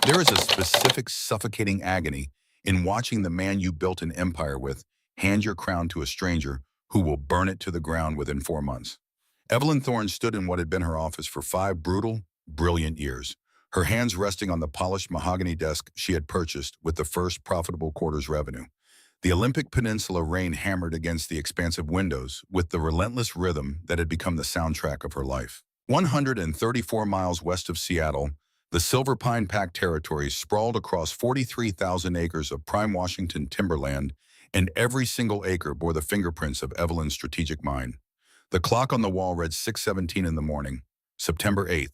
There is a specific suffocating agony in watching the man you built an empire with hand your crown to a stranger who will burn it to the ground within 4 months. Evelyn Thorne stood in what had been her office for 5 brutal, brilliant years, her hands resting on the polished mahogany desk she had purchased with the first profitable quarter's revenue. The Olympic Peninsula rain hammered against the expansive windows with the relentless rhythm that had become the soundtrack of her life. 134 miles west of Seattle, the Silver Pine Pack territories sprawled across 43,000 acres of prime Washington timberland, and every single acre bore the fingerprints of Evelyn's strategic mind. The clock on the wall read 6:17 in the morning, September 8th,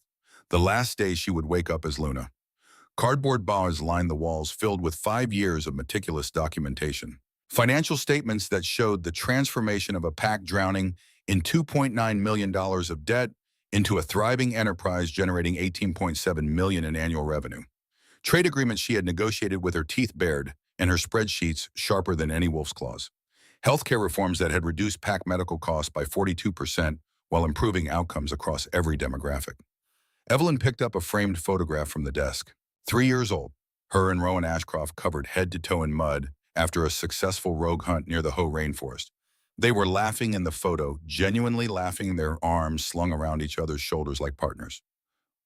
the last day she would wake up as Luna. Cardboard bars lined the walls filled with 5 years of meticulous documentation. Financial statements that showed the transformation of a pack drowning in $2.9 million of debt into a thriving enterprise generating $18.7 million in annual revenue. Trade agreements she had negotiated with her teeth bared and her spreadsheets sharper than any wolf's claws. Healthcare reforms that had reduced pack medical costs by 42% while improving outcomes across every demographic. Evelyn picked up a framed photograph from the desk. 3 years old, her and Rowan Ashcroft covered head to toe in mud after a successful rogue hunt near the Hoh Rainforest. They were laughing in the photo, genuinely laughing, their arms slung around each other's shoulders like partners,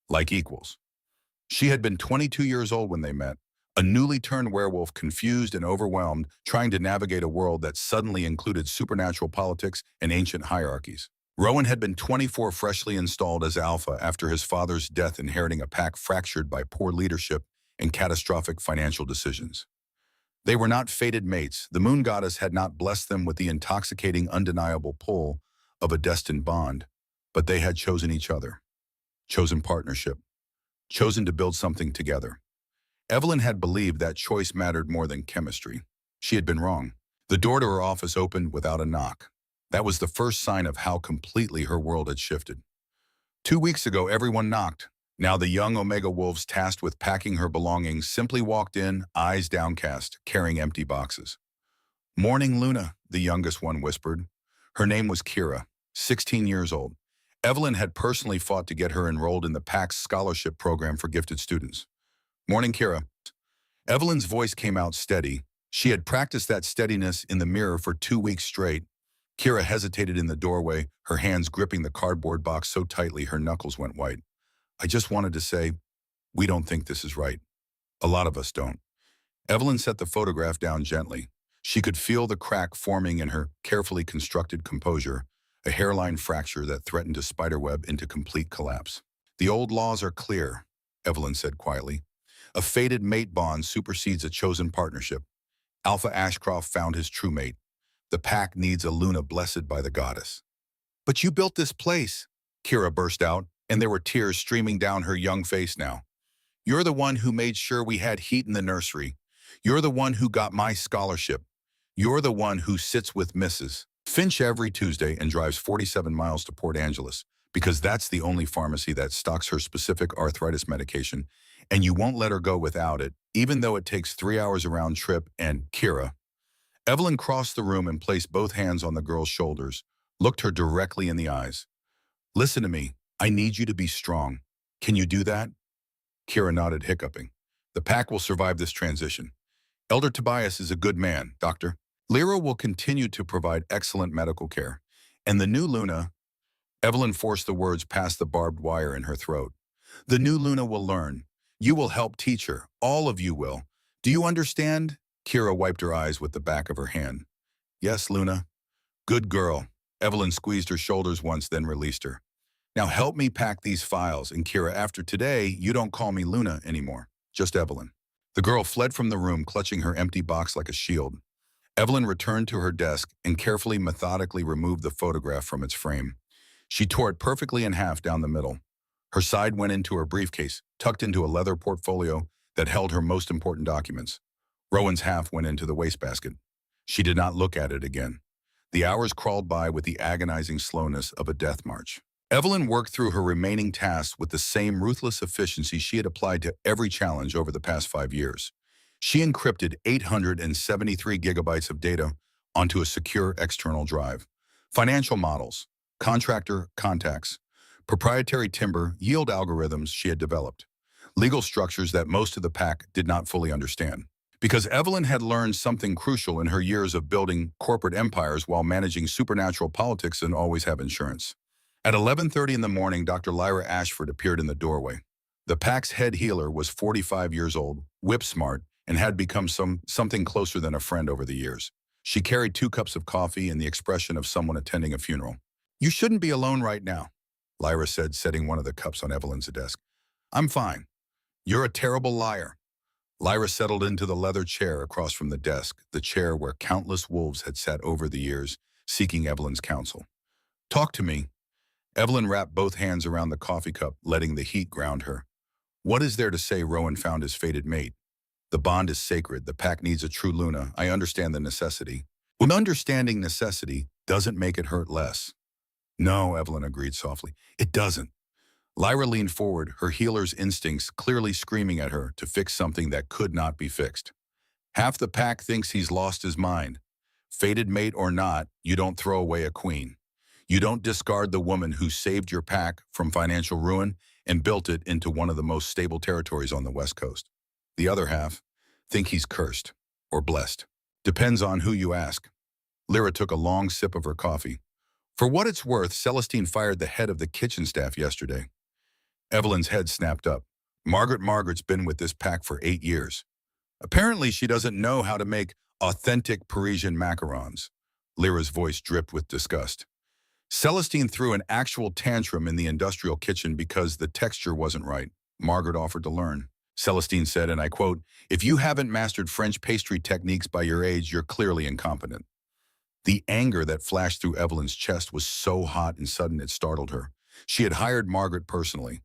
like equals. She had been 22 years old when they met, a newly turned werewolf, confused and overwhelmed, trying to navigate a world that suddenly included supernatural politics and ancient hierarchies. Rowan had been 24, freshly installed as alpha after his father's death, inheriting a pack fractured by poor leadership and catastrophic financial decisions. They were not fated mates. The moon goddess had not blessed them with the intoxicating, undeniable pull of a destined bond, but they had chosen each other, chosen partnership, chosen to build something together. Evelyn had believed that choice mattered more than chemistry. She had been wrong. The door to her office opened without a knock. That was the first sign of how completely her world had shifted. 2 weeks ago, everyone knocked. Now the young Omega Wolves tasked with packing her belongings simply walked in, eyes downcast, carrying empty boxes. "Morning, Luna," the youngest one whispered. Her name was Kira, 16 years old. Evelyn had personally fought to get her enrolled in the pack's scholarship program for gifted students. "Morning, Kira." Evelyn's voice came out steady. She had practiced that steadiness in the mirror for 2 weeks straight. Kira hesitated in the doorway, her hands gripping the cardboard box so tightly her knuckles went white. "I just wanted to say, we don't think this is right. A lot of us don't." Evelyn set the photograph down gently. She could feel the crack forming in her carefully constructed composure, a hairline fracture that threatened to spiderweb into complete collapse. "The old laws are clear," Evelyn said quietly. "A fated mate bond supersedes a chosen partnership. Alpha Ashcroft found his true mate. The pack needs a Luna blessed by the goddess." "But you built this place," Kira burst out, and there were tears streaming down her young face now. "You're the one who made sure we had heat in the nursery. You're the one who got my scholarship. You're the one who sits with Mrs. Finch every Tuesday and drives 47 miles to Port Angeles, because that's the only pharmacy that stocks her specific arthritis medication, and you won't let her go without it, even though it takes 3 hours a round trip." And Kira. Evelyn crossed the room and placed both hands on the girl's shoulders, looked her directly in the eyes. "Listen to me. I need you to be strong. Can you do that?" Kira nodded, hiccuping. "The pack will survive this transition. Elder Tobias is a good man, Doctor. Lyra will continue to provide excellent medical care. And the new Luna—" Evelyn forced the words past the barbed wire in her throat. "The new Luna will learn. You will help teach her. All of you will. Do you understand?" Kira wiped her eyes with the back of her hand. "Yes, Luna." "Good girl." Evelyn squeezed her shoulders once, then released her. "Now help me pack these files, and Kira, after today, you don't call me Luna anymore, just Evelyn." The girl fled from the room, clutching her empty box like a shield. Evelyn returned to her desk and carefully, methodically removed the photograph from its frame. She tore it perfectly in half down the middle. Her side went into her briefcase, tucked into a leather portfolio that held her most important documents. Rowan's half went into the wastebasket. She did not look at it again. The hours crawled by with the agonizing slowness of a death march. Evelyn worked through her remaining tasks with the same ruthless efficiency she had applied to every challenge over the past 5 years. She encrypted 873 gigabytes of data onto a secure external drive. Financial models, contractor contacts, proprietary timber yield algorithms she had developed. legal structures that most of the pack did not fully understand. Because Evelyn had learned something crucial in her years of building corporate empires while managing supernatural politics and always have insurance. At 11:30 in the morning, Dr. Lyra Ashford appeared in the doorway. The pack's head healer was 45 years old, whip-smart, and had become something closer than a friend over the years. She carried 2 cups of coffee and the expression of someone attending a funeral. "You shouldn't be alone right now," Lyra said, setting one of the cups on Evelyn's desk. "I'm fine. You're a terrible liar." Lyra settled into the leather chair across from the desk, the chair where countless wolves had sat over the years, seeking Evelyn's counsel. "Talk to me." Evelyn wrapped both hands around the coffee cup, letting the heat ground her. "What is there to say Rowan found his fated mate? The bond is sacred. The pack needs a true Luna. I understand the necessity. But understanding necessity doesn't make it hurt less." "No," Evelyn agreed softly. "It doesn't." Lyra leaned forward, her healer's instincts clearly screaming at her to fix something that could not be fixed. "Half the pack thinks he's lost his mind. Fated mate or not, you don't throw away a queen. You don't discard the woman who saved your pack from financial ruin and built it into one of the most stable territories on the West Coast. The other half think he's cursed or blessed. Depends on who you ask." Lyra took a long sip of her coffee. "For what it's worth, Celestine fired the head of the kitchen staff yesterday." Evelyn's head snapped up. Margaret's been with this pack for 8 years. "Apparently she doesn't know how to make authentic Parisian macarons." Lyra's voice dripped with disgust. "Celestine threw an actual tantrum in the industrial kitchen because the texture wasn't right. Margaret offered to learn. Celestine said, and I quote, 'If you haven't mastered French pastry techniques by your age, you're clearly incompetent.'" The anger that flashed through Evelyn's chest was so hot and sudden it startled her. She had hired Margaret personally,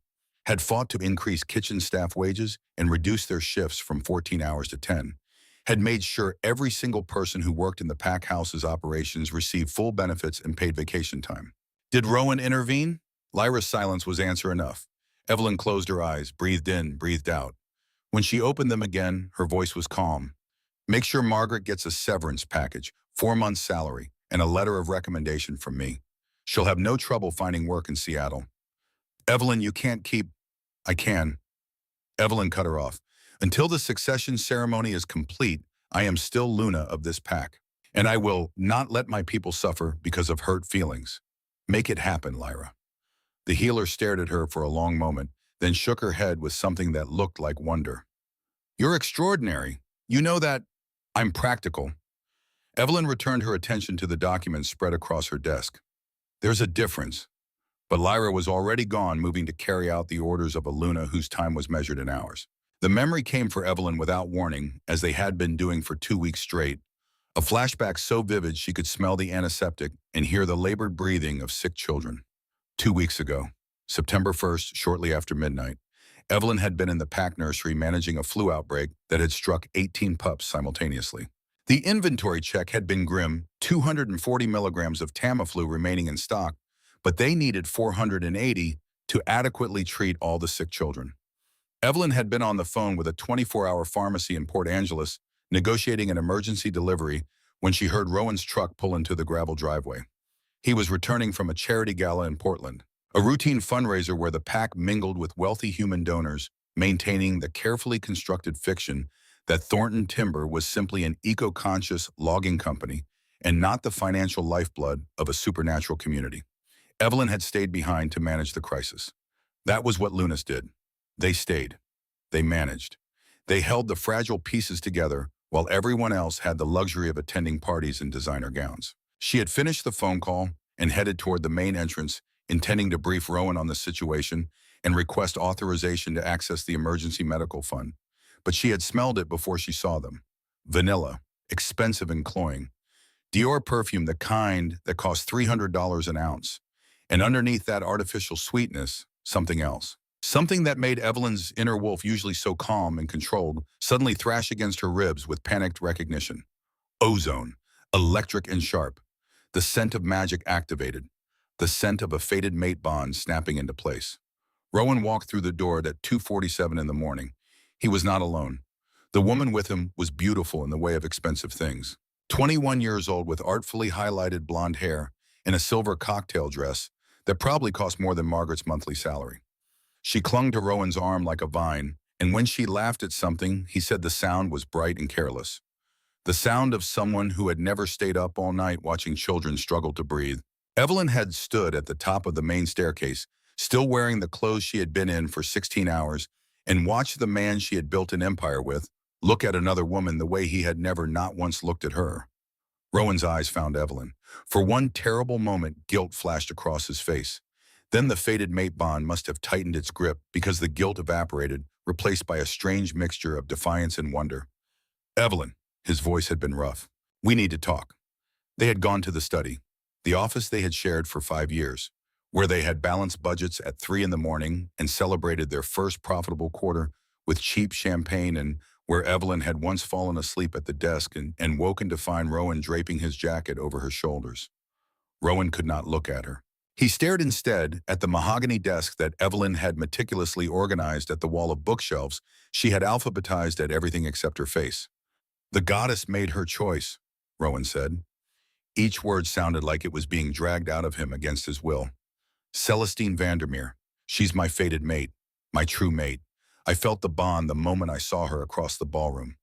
had fought to increase kitchen staff wages and reduce their shifts from 14 hours to 10, had made sure every single person who worked in the pack house's operations received full benefits and paid vacation time. Did Rowan intervene? Lyra's silence was answer enough. Evelyn closed her eyes, breathed in, breathed out. When she opened them again, her voice was calm. "Make sure Margaret gets a severance package, 4 months' salary, and a letter of recommendation from me. She'll have no trouble finding work in Seattle." "Evelyn, you can't keep—" "I can." Evelyn cut her off. "Until the succession ceremony is complete, I am still Luna of this pack. And I will not let my people suffer because of hurt feelings. Make it happen, Lyra." The healer stared at her for a long moment, then shook her head with something that looked like wonder. "You're extraordinary. You know that I'm practical." Evelyn returned her attention to the documents spread across her desk. "There's a difference." But Lyra was already gone, moving to carry out the orders of a Luna whose time was measured in hours. The memory came for Evelyn without warning, as they had been doing for 2 weeks straight. A flashback so vivid she could smell the antiseptic and hear the labored breathing of sick children. 2 weeks ago, September 1st, shortly after midnight, Evelyn had been in the pack nursery managing a flu outbreak that had struck 18 pups simultaneously. The inventory check had been grim, 240 milligrams of Tamiflu remaining in stock, but they needed 480 to adequately treat all the sick children. Evelyn had been on the phone with a 24-hour pharmacy in Port Angeles, negotiating an emergency delivery when she heard Rowan's truck pull into the gravel driveway. He was returning from a charity gala in Portland, a routine fundraiser where the pack mingled with wealthy human donors, maintaining the carefully constructed fiction that Thornton Timber was simply an eco-conscious logging company and not the financial lifeblood of a supernatural community. Evelyn had stayed behind to manage the crisis. That was what Lunas did. They stayed. They managed. They held the fragile pieces together while everyone else had the luxury of attending parties in designer gowns. She had finished the phone call and headed toward the main entrance, intending to brief Rowan on the situation and request authorization to access the emergency medical fund. But she had smelled it before she saw them. Vanilla, expensive and cloying. Dior perfume, the kind that cost $300 an ounce. And underneath that artificial sweetness, something else. Something that made Evelyn's inner wolf, usually so calm and controlled, suddenly thrash against her ribs with panicked recognition. Ozone, electric and sharp. The scent of magic activated. The scent of a fated mate bond snapping into place. Rowan walked through the door at 2:47 in the morning. He was not alone. The woman with him was beautiful in the way of expensive things. 21 years old with artfully highlighted blonde hair and a silver cocktail dress that probably cost more than Margaret's monthly salary. She clung to Rowan's arm like a vine, And when she laughed at something, he said the sound was bright and careless. The sound of someone who had never stayed up all night watching children struggle to breathe. Evelyn had stood at the top of the main staircase, still wearing the clothes she had been in for 16 hours, and watched the man she had built an empire with look at another woman the way he had never not once looked at her. Rowan's eyes found Evelyn. For one terrible moment, guilt flashed across his face. Then the fated mate bond must have tightened its grip because the guilt evaporated, replaced by a strange mixture of defiance and wonder. Evelyn, his voice had been rough. We need to talk. They had gone to the study, the office they had shared for 5 years, where they had balanced budgets at 3 in the morning and celebrated their first profitable quarter with cheap champagne, and where Evelyn had once fallen asleep at the desk and woken to find Rowan draping his jacket over her shoulders. Rowan could not look at her. He stared instead at the mahogany desk that Evelyn had meticulously organized at the wall of bookshelves she had alphabetized at everything except her face. The goddess made her choice, Rowan said. Each word sounded like it was being dragged out of him against his will. Celestine Vandermeer. She's my fated mate, my true mate. I felt the bond the moment I saw her across the ballroom.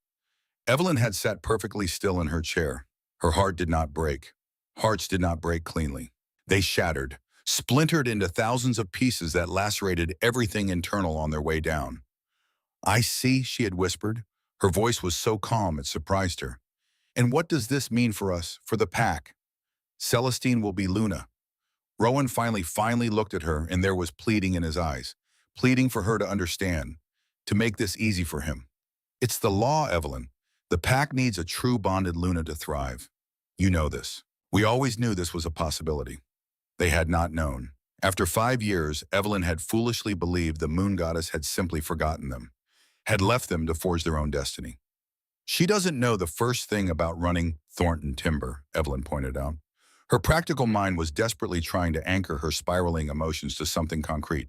Evelyn had sat perfectly still in her chair. Her heart did not break. Hearts did not break cleanly. They shattered, splintered into thousands of pieces that lacerated everything internal on their way down. I see, she had whispered. Her voice was so calm it surprised her. And what does this mean for us, for the pack? Celestine will be Luna. Rowan finally looked at her, and there was pleading in his eyes, pleading for her to understand, to make this easy for him. It's the law, Evelyn. The pack needs a true bonded Luna to thrive. You know this. We always knew this was a possibility. They had not known. After 5 years, Evelyn had foolishly believed the moon goddess had simply forgotten them, had left them to forge their own destiny. She doesn't know the first thing about running Thornton Timber, Evelyn pointed out. Her practical mind was desperately trying to anchor her spiraling emotions to something concrete,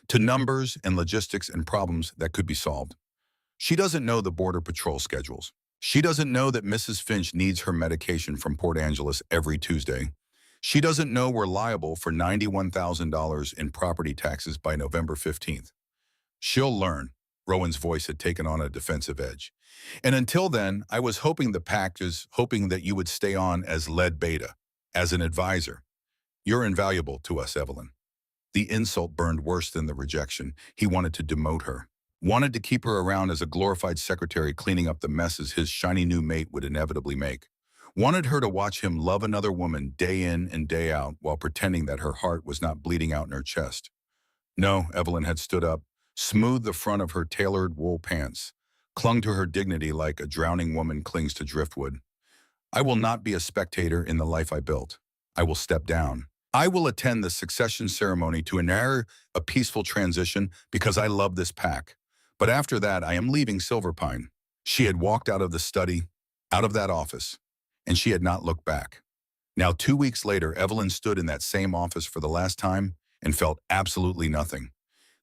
to numbers and logistics and problems that could be solved. She doesn't know the Border Patrol schedules. She doesn't know that Mrs. Finch needs her medication from Port Angeles every Tuesday. She doesn't know we're liable for $91,000 in property taxes by November 15th. She'll learn. Rowan's voice had taken on a defensive edge. And until then, I was hoping the pact is hoping that you would stay on as lead beta, as an advisor. You're invaluable to us, Evelyn. The insult burned worse than the rejection. He wanted to demote her, wanted to keep her around as a glorified secretary cleaning up the messes his shiny new mate would inevitably make. Wanted her to watch him love another woman day in and day out while pretending that her heart was not bleeding out in her chest. No, Evelyn had stood up, smoothed the front of her tailored wool pants, clung to her dignity like a drowning woman clings to driftwood. I will not be a spectator in the life I built. I will step down. I will attend the succession ceremony to ensure a peaceful transition because I love this pack. But after that, I am leaving Silverpine. She had walked out of the study, out of that office, and she had not looked back. Now, 2 weeks later, Evelyn stood in that same office for the last time and felt absolutely nothing.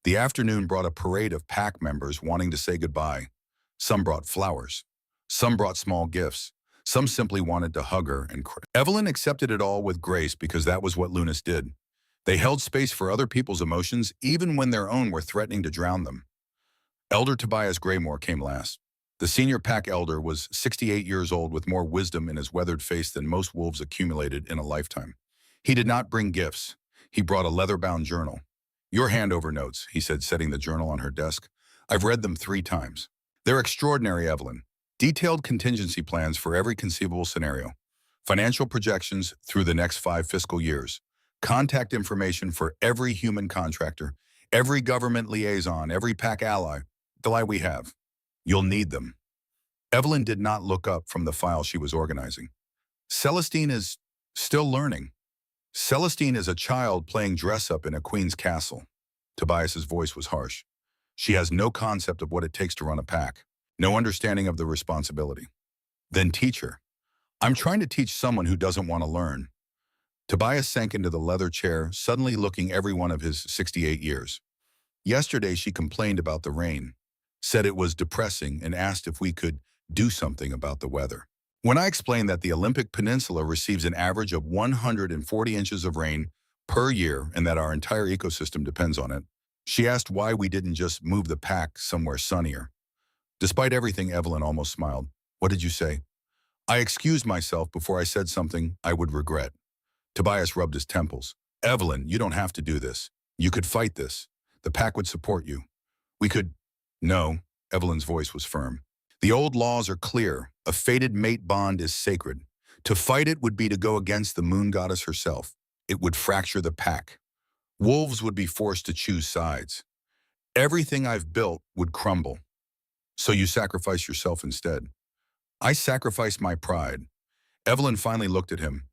The afternoon brought a parade of pack members wanting to say goodbye. Some brought flowers. Some brought small gifts. Some simply wanted to hug her and cry. Evelyn accepted it all with grace because that was what Lunas did. They held space for other people's emotions even when their own were threatening to drown them. Elder Tobias Graymore came last. The senior pack elder was 68 years old with more wisdom in his weathered face than most wolves accumulated in a lifetime. He did not bring gifts. He brought a leather-bound journal. Your handover notes, he said, setting the journal on her desk. I've read them 3 times. They're extraordinary, Evelyn. Detailed contingency plans for every conceivable scenario. Financial projections through the next 5 fiscal years. Contact information for every human contractor, every government liaison, every pack ally we have. You'll need them. Evelyn did not look up from the file she was organizing. Celestine is still learning. Celestine is a child playing dress-up in a queen's castle. Tobias's voice was harsh. She has no concept of what it takes to run a pack, no understanding of the responsibility. Then teach her. I'm trying to teach someone who doesn't want to learn. Tobias sank into the leather chair, suddenly looking every one of his 68 years. Yesterday she complained about the rain, said it was depressing, and asked if we could do something about the weather. When I explained that the Olympic Peninsula receives an average of 140 inches of rain per year and that our entire ecosystem depends on it, She asked why we didn't just move the pack somewhere sunnier. Despite everything, Evelyn almost smiled. What did you say? I excused myself before I said something I would regret. Tobias rubbed his temples. Evelyn, you don't have to do this. You could fight this. The pack would support you. We could... No, Evelyn's voice was firm. The old laws are clear. A fated mate bond is sacred. To fight it would be to go against the moon goddess herself. It would fracture the pack. Wolves would be forced to choose sides. Everything I've built would crumble. So you sacrifice yourself instead. I sacrifice my pride. Evelyn finally looked at him.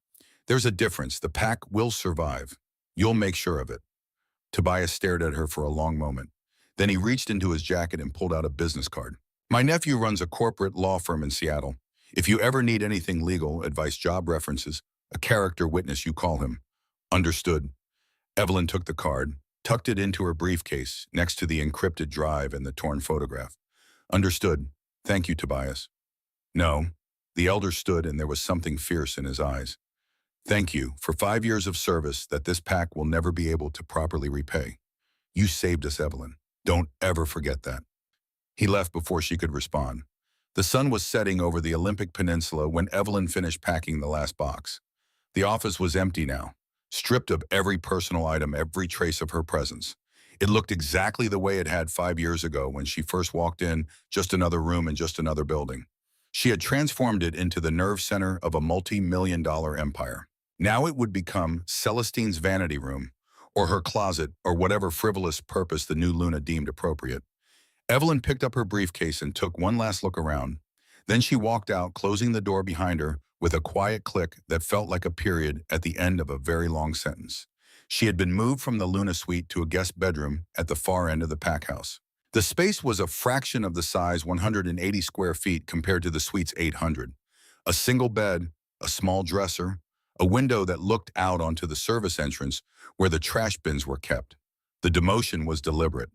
There's a difference. The pack will survive. You'll make sure of it. Tobias stared at her for a long moment. Then he reached into his jacket and pulled out a business card. My nephew runs a corporate law firm in Seattle. If you ever need anything legal, advice, job references, a character witness, you call him. Understood. Evelyn took the card, tucked it into her briefcase next to the encrypted drive and the torn photograph. Understood. Thank you, Tobias. No. The elder stood and there was something fierce in his eyes. Thank you for 5 years of service that this pack will never be able to properly repay. You saved us, Evelyn. Don't ever forget that. He left before she could respond. The sun was setting over the Olympic Peninsula when Evelyn finished packing the last box. The office was empty now, stripped of every personal item, every trace of her presence. It looked exactly the way it had 5 years ago when she first walked in, just another room and just another building. She had transformed it into the nerve center of a multi-million-dollar empire. Now it would become Celestine's vanity room, or her closet, or whatever frivolous purpose the new Luna deemed appropriate. Evelyn picked up her briefcase and took one last look around. Then she walked out, closing the door behind her with a quiet click that felt like a period at the end of a very long sentence. She had been moved from the Luna suite to a guest bedroom at the far end of the pack house. The space was a fraction of the size, 180 square feet compared to the suite's 800. A single bed, a small dresser, a window that looked out onto the service entrance where the trash bins were kept. The demotion was deliberate.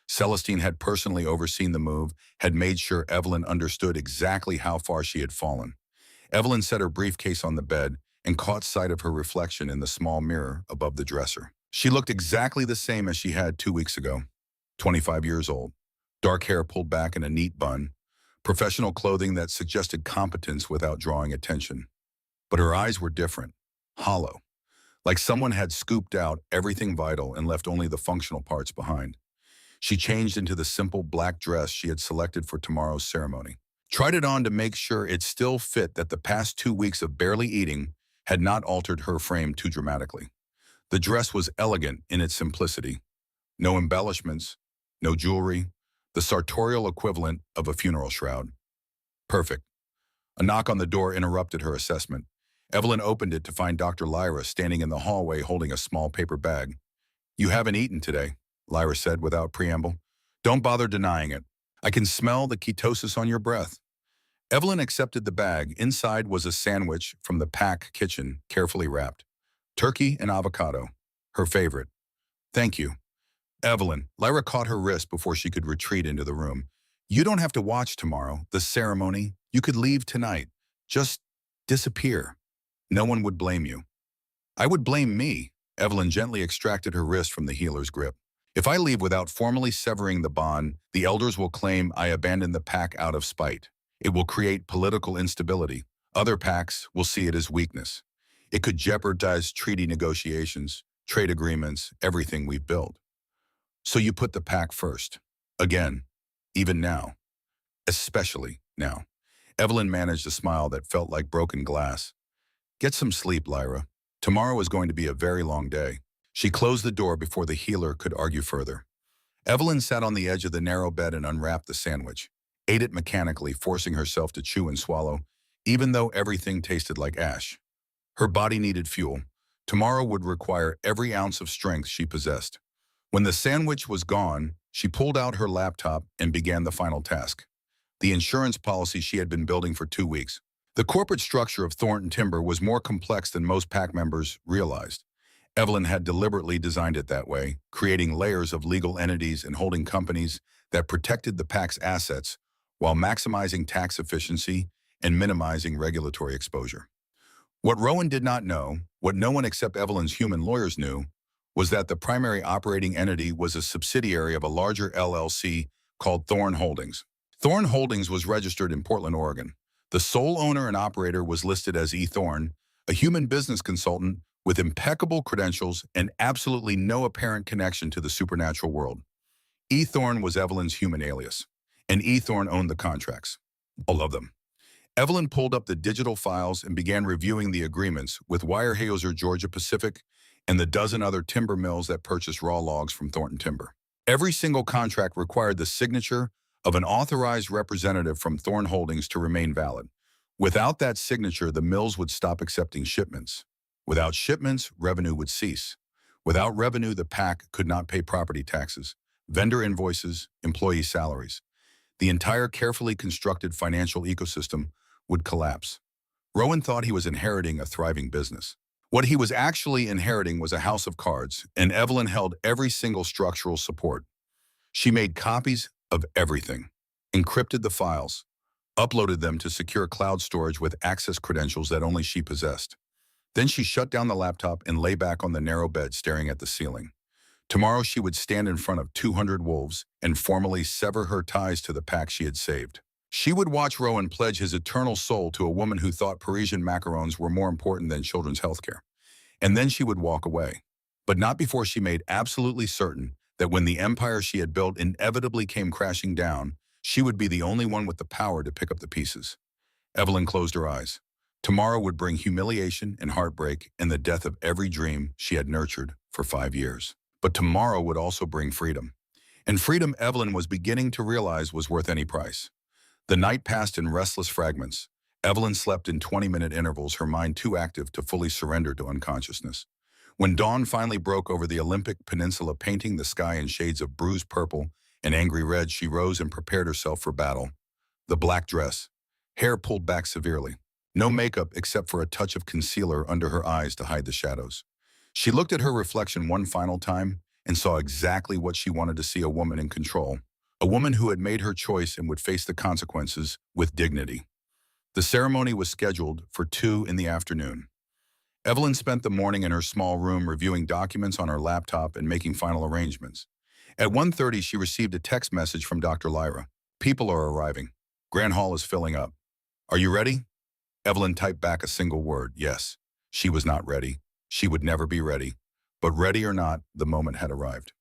Celestine had personally overseen the move, had made sure Evelyn understood exactly how far she had fallen. Evelyn set her briefcase on the bed and caught sight of her reflection in the small mirror above the dresser. She looked exactly the same as she had 2 weeks ago, 25 years old, dark hair pulled back in a neat bun, professional clothing that suggested competence without drawing attention. But her eyes were different, hollow, like someone had scooped out everything vital and left only the functional parts behind. She changed into the simple black dress she had selected for tomorrow's ceremony. Tried it on to make sure it still fit, that the past 2 weeks of barely eating had not altered her frame too dramatically. The dress was elegant in its simplicity. No embellishments, no jewelry, the sartorial equivalent of a funeral shroud. Perfect. A knock on the door interrupted her assessment. Evelyn opened it to find Dr. Lyra standing in the hallway holding a small paper bag. You haven't eaten today, Lyra said without preamble. Don't bother denying it. I can smell the ketosis on your breath. Evelyn accepted the bag. Inside was a sandwich from the pack kitchen, carefully wrapped. Turkey and avocado, her favorite. Thank you. Evelyn, Lyra caught her wrist before she could retreat into the room. You don't have to watch tomorrow, the ceremony. You could leave tonight. Just disappear. No one would blame you. I would blame me. Evelyn gently extracted her wrist from the healer's grip. If I leave without formally severing the bond, the elders will claim I abandoned the pack out of spite. It will create political instability. Other packs will see it as weakness. It could jeopardize treaty negotiations, trade agreements, everything we've built. So you put the pack first. Again. Even now. Especially now. Evelyn managed a smile that felt like broken glass. Get some sleep, Lyra. Tomorrow is going to be a very long day. She closed the door before the healer could argue further. Evelyn sat on the edge of the narrow bed and unwrapped the sandwich, ate it mechanically, forcing herself to chew and swallow, even though everything tasted like ash. Her body needed fuel. Tomorrow would require every ounce of strength she possessed. When the sandwich was gone, she pulled out her laptop and began the final task. The insurance policy she had been building for 2 weeks. The corporate structure of Thornton Timber was more complex than most pack members realized. Evelyn had deliberately designed it that way, creating layers of legal entities and holding companies that protected the pack's assets while maximizing tax efficiency and minimizing regulatory exposure. What Rowan did not know, what no one except Evelyn's human lawyers knew, was that the primary operating entity was a subsidiary of a larger LLC called Thorn Holdings. Thorn Holdings was registered in Portland, Oregon. The sole owner and operator was listed as E. Thorn, a human business consultant with impeccable credentials and absolutely no apparent connection to the supernatural world. E. Thorn was Evelyn's human alias, and E. Thorn owned the contracts. All of them. Evelyn pulled up the digital files and began reviewing the agreements with Weyerhaeuser Georgia Pacific and the dozen other timber mills that purchased raw logs from Thornton Timber. Every single contract required the signature of an authorized representative from Thorn Holdings to remain valid. Without that signature, the mills would stop accepting shipments. Without shipments, revenue would cease. Without revenue, the PAC could not pay property taxes, vendor invoices, employee salaries. The entire carefully constructed financial ecosystem would collapse. Rowan thought he was inheriting a thriving business. What he was actually inheriting was a house of cards, and Evelyn held every single structural support. She made copies of everything, encrypted the files, uploaded them to secure cloud storage with access credentials that only she possessed. Then she shut down the laptop and lay back on the narrow bed staring at the ceiling. Tomorrow she would stand in front of 200 wolves and formally sever her ties to the pack she had saved. She would watch Rowan pledge his eternal soul to a woman who thought Parisian macarons were more important than children's health care. And then she would walk away. But not before she made absolutely certain that when the empire she had built inevitably came crashing down, she would be the only one with the power to pick up the pieces. Evelyn closed her eyes. Tomorrow would bring humiliation and heartbreak and the death of every dream she had nurtured for 5 years. But tomorrow would also bring freedom. And freedom Evelyn was beginning to realize was worth any price. The night passed in restless fragments. Evelyn slept in 20-minute intervals, her mind too active to fully surrender to unconsciousness. When dawn finally broke over the Olympic Peninsula, painting the sky in shades of bruised purple and angry red, she rose and prepared herself for battle. The black dress, hair pulled back severely. No makeup except for a touch of concealer under her eyes to hide the shadows. She looked at her reflection one final time and saw exactly what she wanted to see: a woman in control. A woman who had made her choice and would face the consequences with dignity. The ceremony was scheduled for 2 in the afternoon. Evelyn spent the morning in her small room reviewing documents on her laptop and making final arrangements. At 1:30, she received a text message from Dr. Lyra. "People are arriving. Grand Hall is filling up. Are you ready?" Evelyn typed back a single word: yes. She was not ready. She would never be ready. But ready or not, the moment had arrived.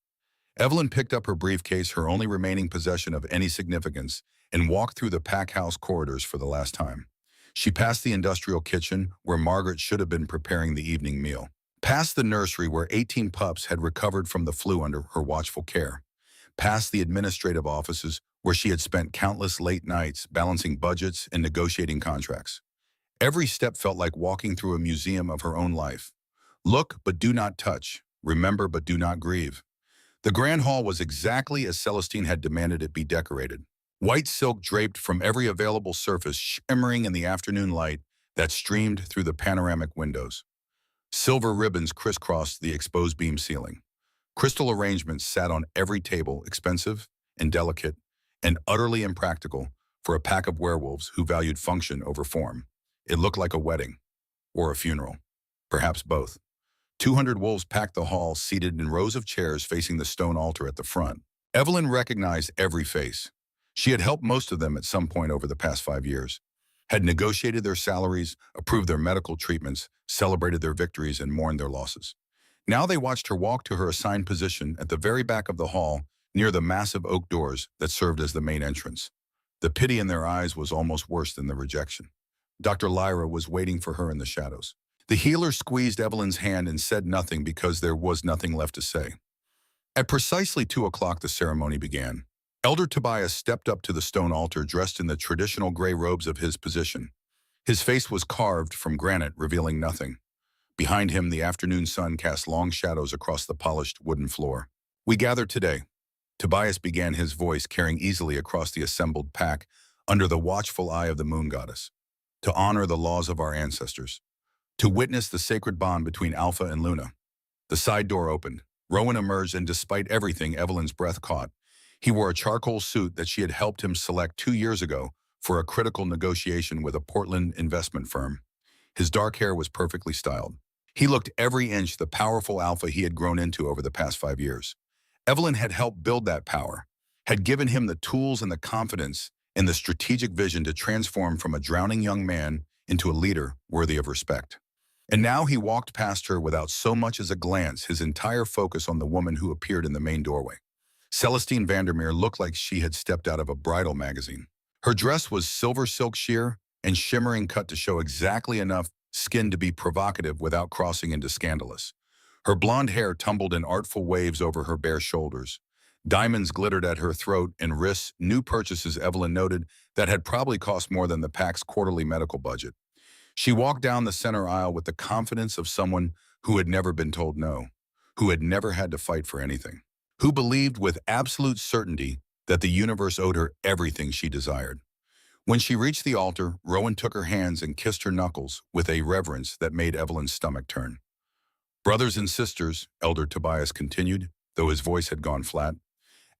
Evelyn picked up her briefcase, her only remaining possession of any significance, and walked through the pack house corridors for the last time. She passed the industrial kitchen, where Margaret should have been preparing the evening meal. Past the nursery, where 18 pups had recovered from the flu under her watchful care. Past the administrative offices, where she had spent countless late nights balancing budgets and negotiating contracts. Every step felt like walking through a museum of her own life. Look, but do not touch. Remember, but do not grieve. The Grand Hall was exactly as Celestine had demanded it be decorated. White silk draped from every available surface, shimmering in the afternoon light that streamed through the panoramic windows. Silver ribbons crisscrossed the exposed beam ceiling. Crystal arrangements sat on every table, expensive and delicate and utterly impractical for a pack of werewolves who valued function over form. It looked like a wedding or a funeral, perhaps both. 200 wolves packed the hall, seated in rows of chairs facing the stone altar at the front. Evelyn recognized every face. She had helped most of them at some point over the past 5 years, had negotiated their salaries, approved their medical treatments, celebrated their victories, and mourned their losses. Now they watched her walk to her assigned position at the very back of the hall, near the massive oak doors that served as the main entrance. The pity in their eyes was almost worse than the rejection. Dr. Lyra was waiting for her in the shadows. The healer squeezed Evelyn's hand and said nothing because there was nothing left to say. At precisely 2 o'clock, the ceremony began. Elder Tobias stepped up to the stone altar dressed in the traditional gray robes of his position. His face was carved from granite, revealing nothing. Behind him, the afternoon sun cast long shadows across the polished wooden floor. "We gather today," Tobias began, his voice carrying easily across the assembled pack under the watchful eye of the moon goddess, "to honor the laws of our ancestors, to witness the sacred bond between Alpha and Luna." The side door opened. Rowan emerged, and despite everything, Evelyn's breath caught. He wore a charcoal suit that she had helped him select 2 years ago for a critical negotiation with a Portland investment firm. His dark hair was perfectly styled. He looked every inch the powerful alpha he had grown into over the past 5 years. Evelyn had helped build that power, had given him the tools and the confidence and the strategic vision to transform from a drowning young man into a leader worthy of respect. And now he walked past her without so much as a glance, his entire focus on the woman who appeared in the main doorway. Celestine Vandermeer looked like she had stepped out of a bridal magazine. Her dress was silver silk sheer and shimmering cut to show exactly enough skin to be provocative without crossing into scandalous. Her blonde hair tumbled in artful waves over her bare shoulders. Diamonds glittered at her throat and wrists, new purchases Evelyn noted that had probably cost more than the pack's quarterly medical budget. She walked down the center aisle with the confidence of someone who had never been told no, who had never had to fight for anything, who believed with absolute certainty that the universe owed her everything she desired. When she reached the altar, Rowan took her hands and kissed her knuckles with a reverence that made Evelyn's stomach turn. Brothers and sisters, Elder Tobias continued, though his voice had gone flat,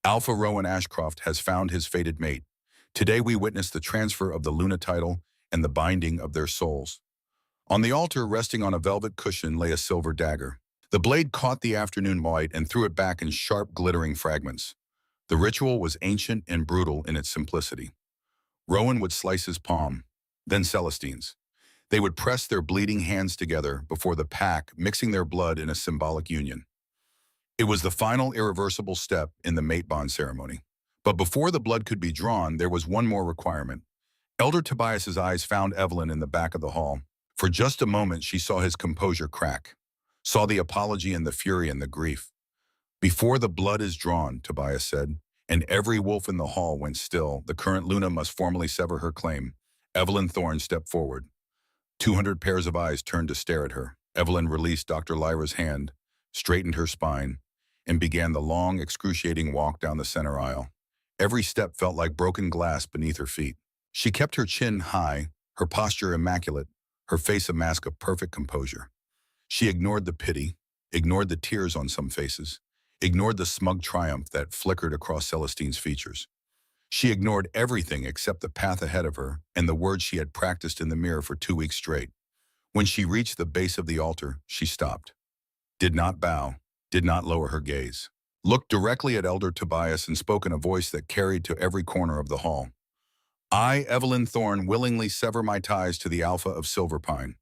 Alpha Rowan Ashcroft has found his fated mate. Today we witness the transfer of the Luna title and the binding of their souls. On the altar, resting on a velvet cushion, lay a silver dagger. The blade caught the afternoon light and threw it back in sharp, glittering fragments. The ritual was ancient and brutal in its simplicity. Rowan would slice his palm, then Celestine's. They would press their bleeding hands together before the pack, mixing their blood in a symbolic union. It was the final irreversible step in the mate bond ceremony. But before the blood could be drawn, there was one more requirement. Elder Tobias's eyes found Evelyn in the back of the hall. For just a moment, she saw his composure crack, saw the apology and the fury and the grief. Before the blood is drawn, Tobias said, and every wolf in the hall went still, the current Luna must formally sever her claim. Evelyn Thorne stepped forward. 200 pairs of eyes turned to stare at her. Evelyn released Dr. Lyra's hand, straightened her spine, and began the long, excruciating walk down the center aisle. Every step felt like broken glass beneath her feet. She kept her chin high, her posture immaculate, her face a mask of perfect composure. She ignored the pity, ignored the tears on some faces, ignored the smug triumph that flickered across Celestine's features. She ignored everything except the path ahead of her and the words she had practiced in the mirror for 2 weeks straight. When she reached the base of the altar, she stopped, did not bow, did not lower her gaze, looked directly at Elder Tobias and spoke in a voice that carried to every corner of the hall. I, Evelyn Thorne, willingly sever my ties to the Alpha of Silverpine.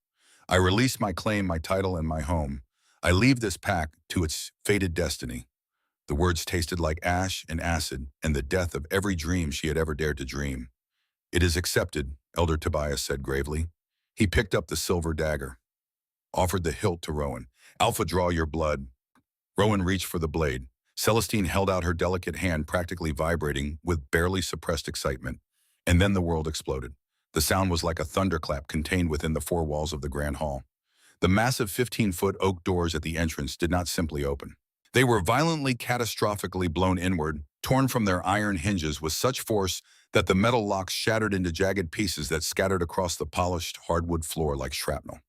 I release my claim, my title, and my home. I leave this pack to its fated destiny. The words tasted like ash and acid and the death of every dream she had ever dared to dream. It is accepted, Elder Tobias said gravely. He picked up the silver dagger, offered the hilt to Rowan. Alpha, draw your blood. Rowan reached for the blade. Celestine held out her delicate hand, practically vibrating with barely suppressed excitement. And then the world exploded. The sound was like a thunderclap contained within the four walls of the grand hall. The massive 15-foot oak doors at the entrance did not simply open. They were violently, catastrophically blown inward, torn from their iron hinges with such force that the metal locks shattered into jagged pieces that scattered across the polished hardwood floor like shrapnel.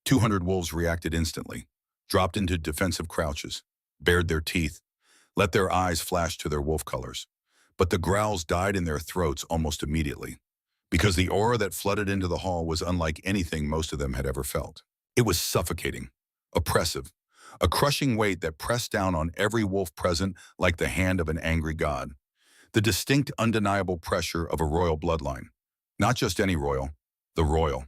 200 wolves reacted instantly, dropped into defensive crouches, bared their teeth, let their eyes flash to their wolf colors. But the growls died in their throats almost immediately, because the aura that flooded into the hall was unlike anything most of them had ever felt. It was suffocating, oppressive, a crushing weight that pressed down on every wolf present like the hand of an angry god. The distinct, undeniable pressure of a royal bloodline. Not just any royal, the royal.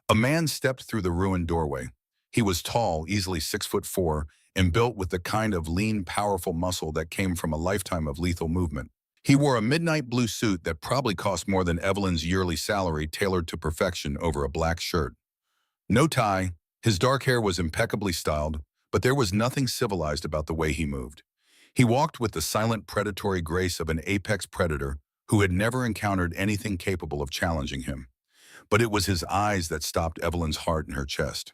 A man stepped through the ruined doorway. He was tall, easily 6'4", and built with the kind of lean, powerful muscle that came from a lifetime of lethal movement. He wore a midnight blue suit that probably cost more than Evelyn's yearly salary, tailored to perfection over a black shirt. No tie, his dark hair was impeccably styled, but there was nothing civilized about the way he moved. He walked with the silent predatory grace of an apex predator who had never encountered anything capable of challenging him. But it was his eyes that stopped Evelyn's heart in her chest.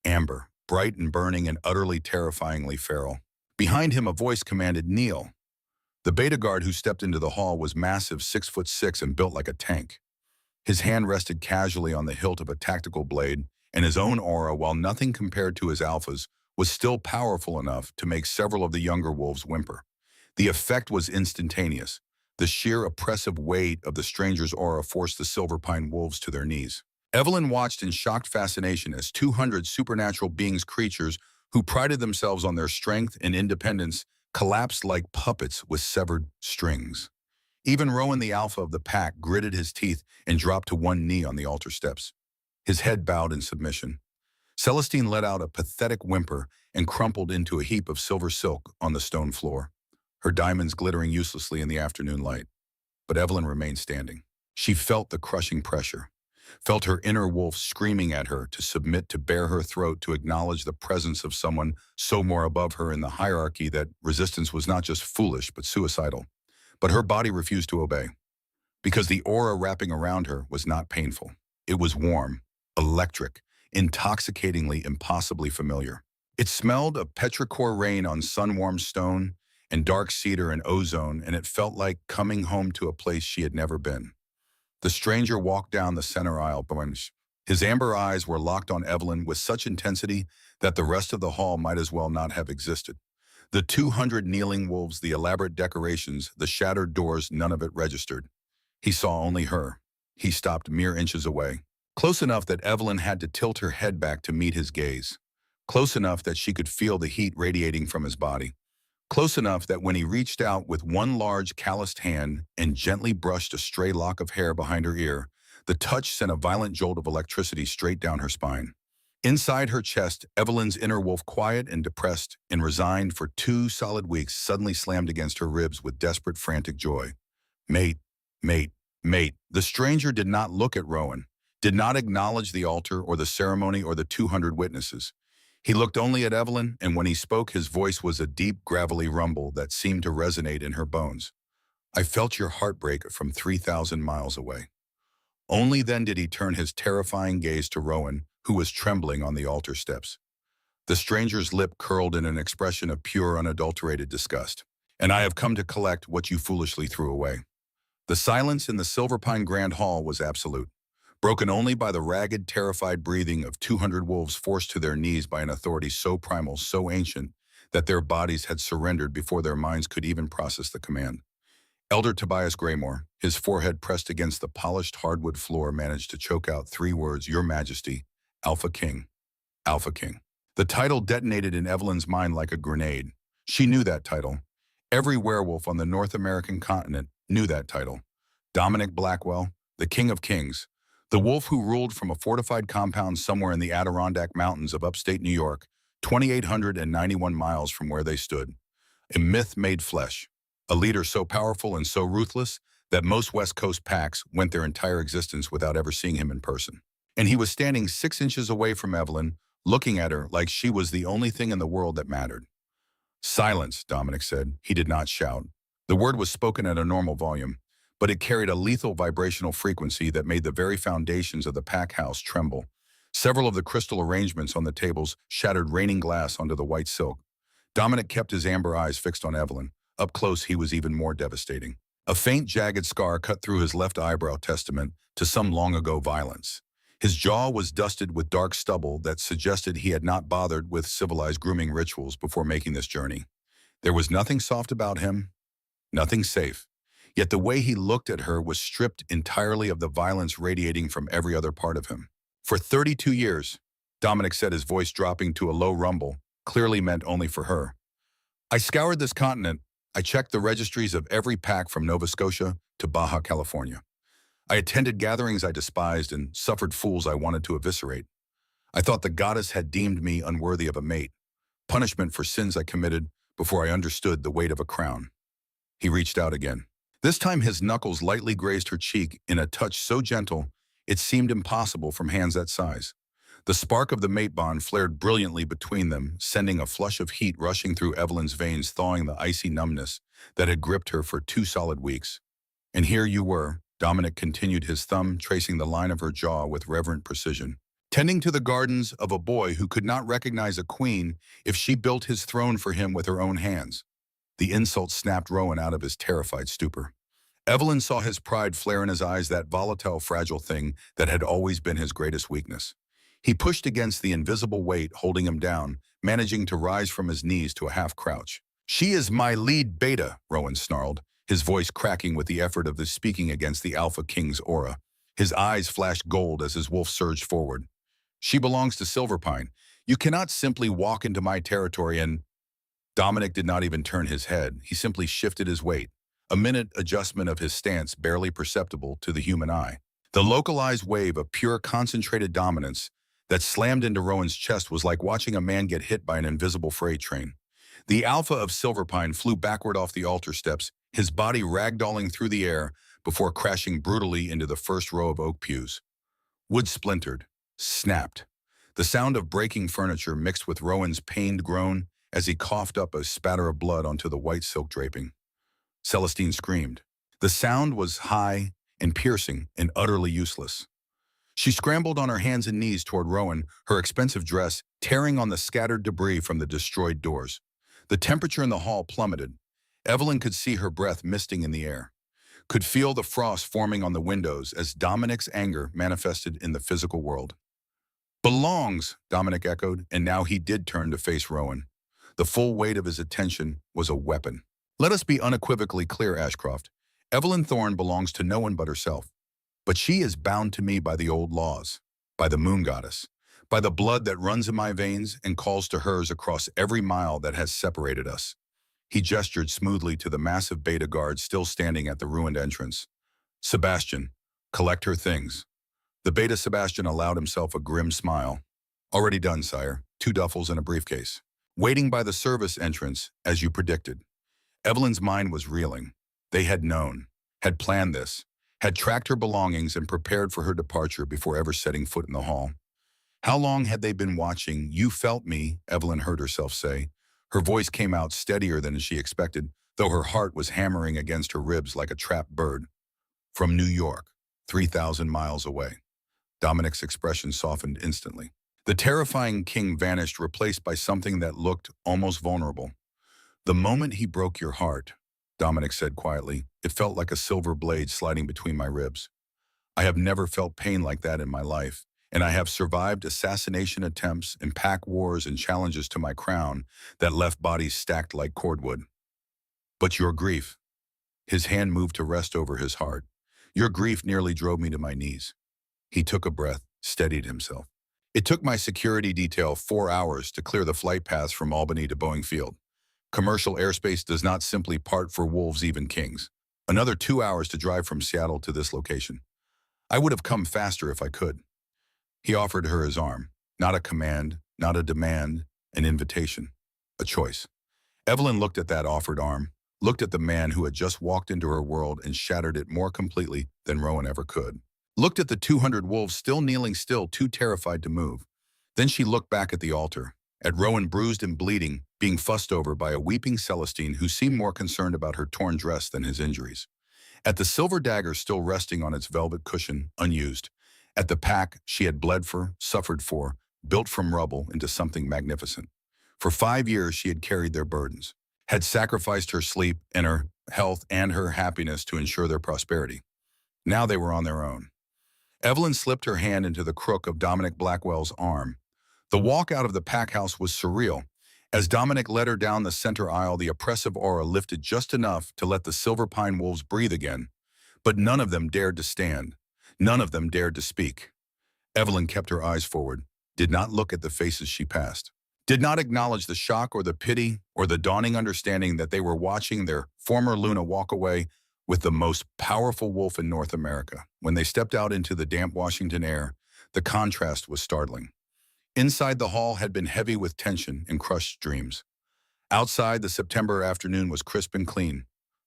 Amber, bright and burning and utterly terrifyingly feral. Behind him a voice commanded, "Kneel." The beta guard who stepped into the hall was massive, 6'6" and built like a tank. His hand rested casually on the hilt of a tactical blade, and his own aura, while nothing compared to his alpha's, was still powerful enough to make several of the younger wolves whimper. The effect was instantaneous. The sheer oppressive weight of the stranger's aura forced the Silverpine wolves to their knees. Evelyn watched in shocked fascination as 200 supernatural creatures who prided themselves on their strength and independence collapsed like puppets with severed strings. Even Rowan, the alpha of the pack, gritted his teeth and dropped to one knee on the altar steps. His head bowed in submission. Celestine let out a pathetic whimper and crumpled into a heap of silver silk on the stone floor, her diamonds glittering uselessly in the afternoon light. But Evelyn remained standing. She felt the crushing pressure, felt her inner wolf screaming at her to submit, to bare her throat, to acknowledge the presence of someone so more above her in the hierarchy that resistance was not just foolish but suicidal. But her body refused to obey, because the aura wrapping around her was not painful. It was warm, electric, intoxicatingly, impossibly familiar. It smelled of petrichor rain on sun-warmed stone and dark cedar and ozone, and it felt like coming home to a place she had never been. The stranger walked down the center aisle. His amber eyes were locked on Evelyn with such intensity that the rest of the hall might as well not have existed. The 200 kneeling wolves, the elaborate decorations, the shattered doors, none of it registered. He saw only her. He stopped mere inches away, close enough that Evelyn had to tilt her head back to meet his gaze, close enough that she could feel the heat radiating from his body, close enough that when he reached out with one large calloused hand and gently brushed a stray lock of hair behind her ear, the touch sent a violent jolt of electricity straight down her spine. Inside her chest, Evelyn's inner wolf, quiet and depressed and resigned for 2 solid weeks, suddenly slammed against her ribs with desperate, frantic joy. Mate, mate, mate. The stranger did not look at Rowan, did not acknowledge the altar or the ceremony or the 200 witnesses. He looked only at Evelyn, and when he spoke, his voice was a deep, gravelly rumble that seemed to resonate in her bones. I felt your heartbreak from 3,000 miles away. Only then did he turn his terrifying gaze to Rowan, who was trembling on the altar steps. The stranger's lip curled in an expression of pure, unadulterated disgust. And I have come to collect what you foolishly threw away. The silence in the Silverpine Grand Hall was absolute, broken only by the ragged, terrified breathing of 200 wolves forced to their knees by an authority so primal, so ancient, that their bodies had surrendered before their minds could even process the command. Elder Tobias Graymore, his forehead pressed against the polished hardwood floor, managed to choke out 3 words: Your Majesty, Alphaking, Alphaking. The title detonated in Evelyn's mind like a grenade. She knew that title. Every werewolf on the North American continent knew that title. Dominic Blackwell, the King of Kings, the wolf who ruled from a fortified compound somewhere in the Adirondack Mountains of upstate New York, 2,891 miles from where they stood. A myth made flesh. A leader so powerful and so ruthless that most West Coast packs went their entire existence without ever seeing him in person. And he was standing 6 inches away from Evelyn, looking at her like she was the only thing in the world that mattered. Silence, Dominic said. He did not shout. The word was spoken at a normal volume, but it carried a lethal vibrational frequency that made the very foundations of the pack house tremble. Several of the crystal arrangements on the tables shattered raining glass onto the white silk. Dominic kept his amber eyes fixed on Evelyn. Up close, he was even more devastating. A faint, jagged scar cut through his left eyebrow, testament to some long-ago violence. His jaw was dusted with dark stubble that suggested he had not bothered with civilized grooming rituals before making this journey. There was nothing soft about him, nothing safe. Yet the way he looked at her was stripped entirely of the violence radiating from every other part of him. For 32 years, Dominic said, his voice dropping to a low rumble, clearly meant only for her. I scoured this continent. I checked the registries of every pack from Nova Scotia to Baja California. I attended gatherings I despised and suffered fools I wanted to eviscerate. I thought the goddess had deemed me unworthy of a mate, punishment for sins I committed before I understood the weight of a crown. He reached out again. This time his knuckles lightly grazed her cheek in a touch so gentle it seemed impossible from hands that size. The spark of the mate bond flared brilliantly between them, sending a flush of heat rushing through Evelyn's veins, thawing the icy numbness that had gripped her for 2 solid weeks. And here you were, Dominic continued, his thumb tracing the line of her jaw with reverent precision, tending to the gardens of a boy who could not recognize a queen if she built his throne for him with her own hands. The insult snapped Rowan out of his terrified stupor. Evelyn saw his pride flare in his eyes, that volatile, fragile thing that had always been his greatest weakness. He pushed against the invisible weight holding him down, managing to rise from his knees to a half-crouch. She is my lead beta, Rowan snarled, his voice cracking with the effort of the speaking against the Alpha King's aura. His eyes flashed gold as his wolf surged forward. She belongs to Silverpine. You cannot simply walk into my territory and... Dominic did not even turn his head. He simply shifted his weight, a minute adjustment of his stance barely perceptible to the human eye. The localized wave of pure concentrated dominance that slammed into Rowan's chest was like watching a man get hit by an invisible freight train. The alpha of Silverpine flew backward off the altar steps, his body ragdolling through the air before crashing brutally into the first row of oak pews. Wood splintered, snapped. The sound of breaking furniture mixed with Rowan's pained groan as he coughed up a spatter of blood onto the white silk draping. Celestine screamed. The sound was high and piercing and utterly useless. She scrambled on her hands and knees toward Rowan, her expensive dress tearing on the scattered debris from the destroyed doors. The temperature in the hall plummeted. Evelyn could see her breath misting in the air, could feel the frost forming on the windows as Dominic's anger manifested in the physical world. Belongs, Dominic echoed, and now he did turn to face Rowan. The full weight of his attention was a weapon. Let us be unequivocally clear, Ashcroft. Evelyn Thorne belongs to no one but herself. But she is bound to me by the old laws, by the moon goddess, by the blood that runs in my veins and calls to hers across every mile that has separated us. He gestured smoothly to the massive beta guard still standing at the ruined entrance. Sebastian, collect her things. The beta Sebastian allowed himself a grim smile. Already done, sire. 2 duffels and a briefcase. Waiting by the service entrance, as you predicted. Evelyn's mind was reeling. They had known, had planned this, had tracked her belongings and prepared for her departure before ever setting foot in the hall. How long had they been watching? You felt me, Evelyn heard herself say. Her voice came out steadier than she expected, though her heart was hammering against her ribs like a trapped bird. From New York, 3,000 miles away. Dominic's expression softened instantly. The terrifying king vanished, replaced by something that looked almost vulnerable. The moment he broke your heart, Dominic said quietly, it felt like a silver blade sliding between my ribs. I have never felt pain like that in my life, and I have survived assassination attempts and pack wars and challenges to my crown that left bodies stacked like cordwood. But your grief, his hand moved to rest over his heart. Your grief nearly drove me to my knees. He took a breath, steadied himself. It took my security detail 4 hours to clear the flight paths from Albany to Boeing Field. Commercial airspace does not simply part for wolves, even kings. Another 2 hours to drive from Seattle to this location. I would have come faster if I could. He offered her his arm. Not a command, not a demand, an invitation. A choice. Evelyn looked at that offered arm, looked at the man who had just walked into her world and shattered it more completely than Rowan ever could. Looked at the 200 wolves still kneeling still, too terrified to move. Then she looked back at the altar, at Rowan bruised and bleeding, being fussed over by a weeping Celestine who seemed more concerned about her torn dress than his injuries. At the silver dagger still resting on its velvet cushion, unused. At the pack she had bled for, suffered for, built from rubble into something magnificent. For 5 years she had carried their burdens, had sacrificed her sleep and her health and her happiness to ensure their prosperity. Now they were on their own. Evelyn slipped her hand into the crook of Dominic Blackwell's arm. The walk out of the pack house was surreal. As Dominic led her down the center aisle, the oppressive aura lifted just enough to let the Silverpine wolves breathe again. But none of them dared to stand. None of them dared to speak. Evelyn kept her eyes forward, did not look at the faces she passed, did not acknowledge the shock or the pity or the dawning understanding that they were watching their former Luna walk away with the most powerful wolf in North America. When they stepped out into the damp Washington air, the contrast was startling. Inside, the hall had been heavy with tension and crushed dreams. Outside, the September afternoon was crisp and clean.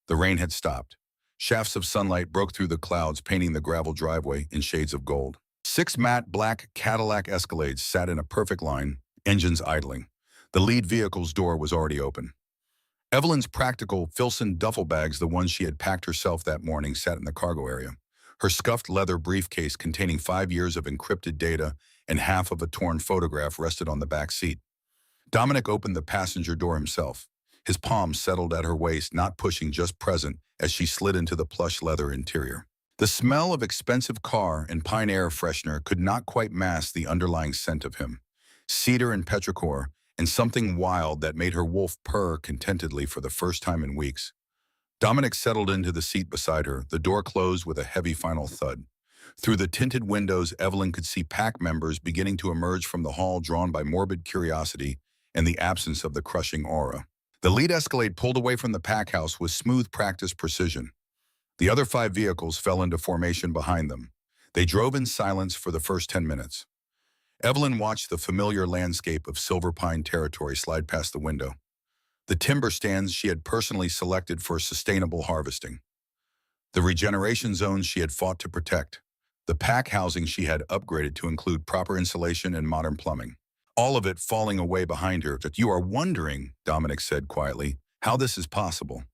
The rain had stopped. Shafts of sunlight broke through the clouds, painting the gravel driveway in shades of gold. 6 matte black Cadillac Escalades sat in a perfect line, engines idling. The lead vehicle's door was already open. Evelyn's practical Filson duffel bags, the ones she had packed herself that morning, sat in the cargo area. Her scuffed leather briefcase containing 5 years of encrypted data and half of a torn photograph rested on the back seat. Dominic opened the passenger door himself. His palms settled at her waist, not pushing, just present, as she slid into the plush leather interior. The smell of expensive car and pine air freshener could not quite mask the underlying scent of him. Cedar and petrichor, and something wild that made her wolf purr contentedly for the first time in weeks. Dominic settled into the seat beside her, the door closed with a heavy final thud. Through the tinted windows, Evelyn could see pack members beginning to emerge from the hall, drawn by morbid curiosity and the absence of the crushing aura. The lead Escalade pulled away from the pack house with smooth practice precision. The other 5 vehicles fell into formation behind them. They drove in silence for the first 10 minutes. Evelyn watched the familiar landscape of Silver Pine territory slide past the window. The timber stands she had personally selected for sustainable harvesting. The regeneration zones she had fought to protect. The pack housing she had upgraded to include proper insulation and modern plumbing. All of it falling away behind her. "That you are wondering," Dominic said quietly, "how this is possible."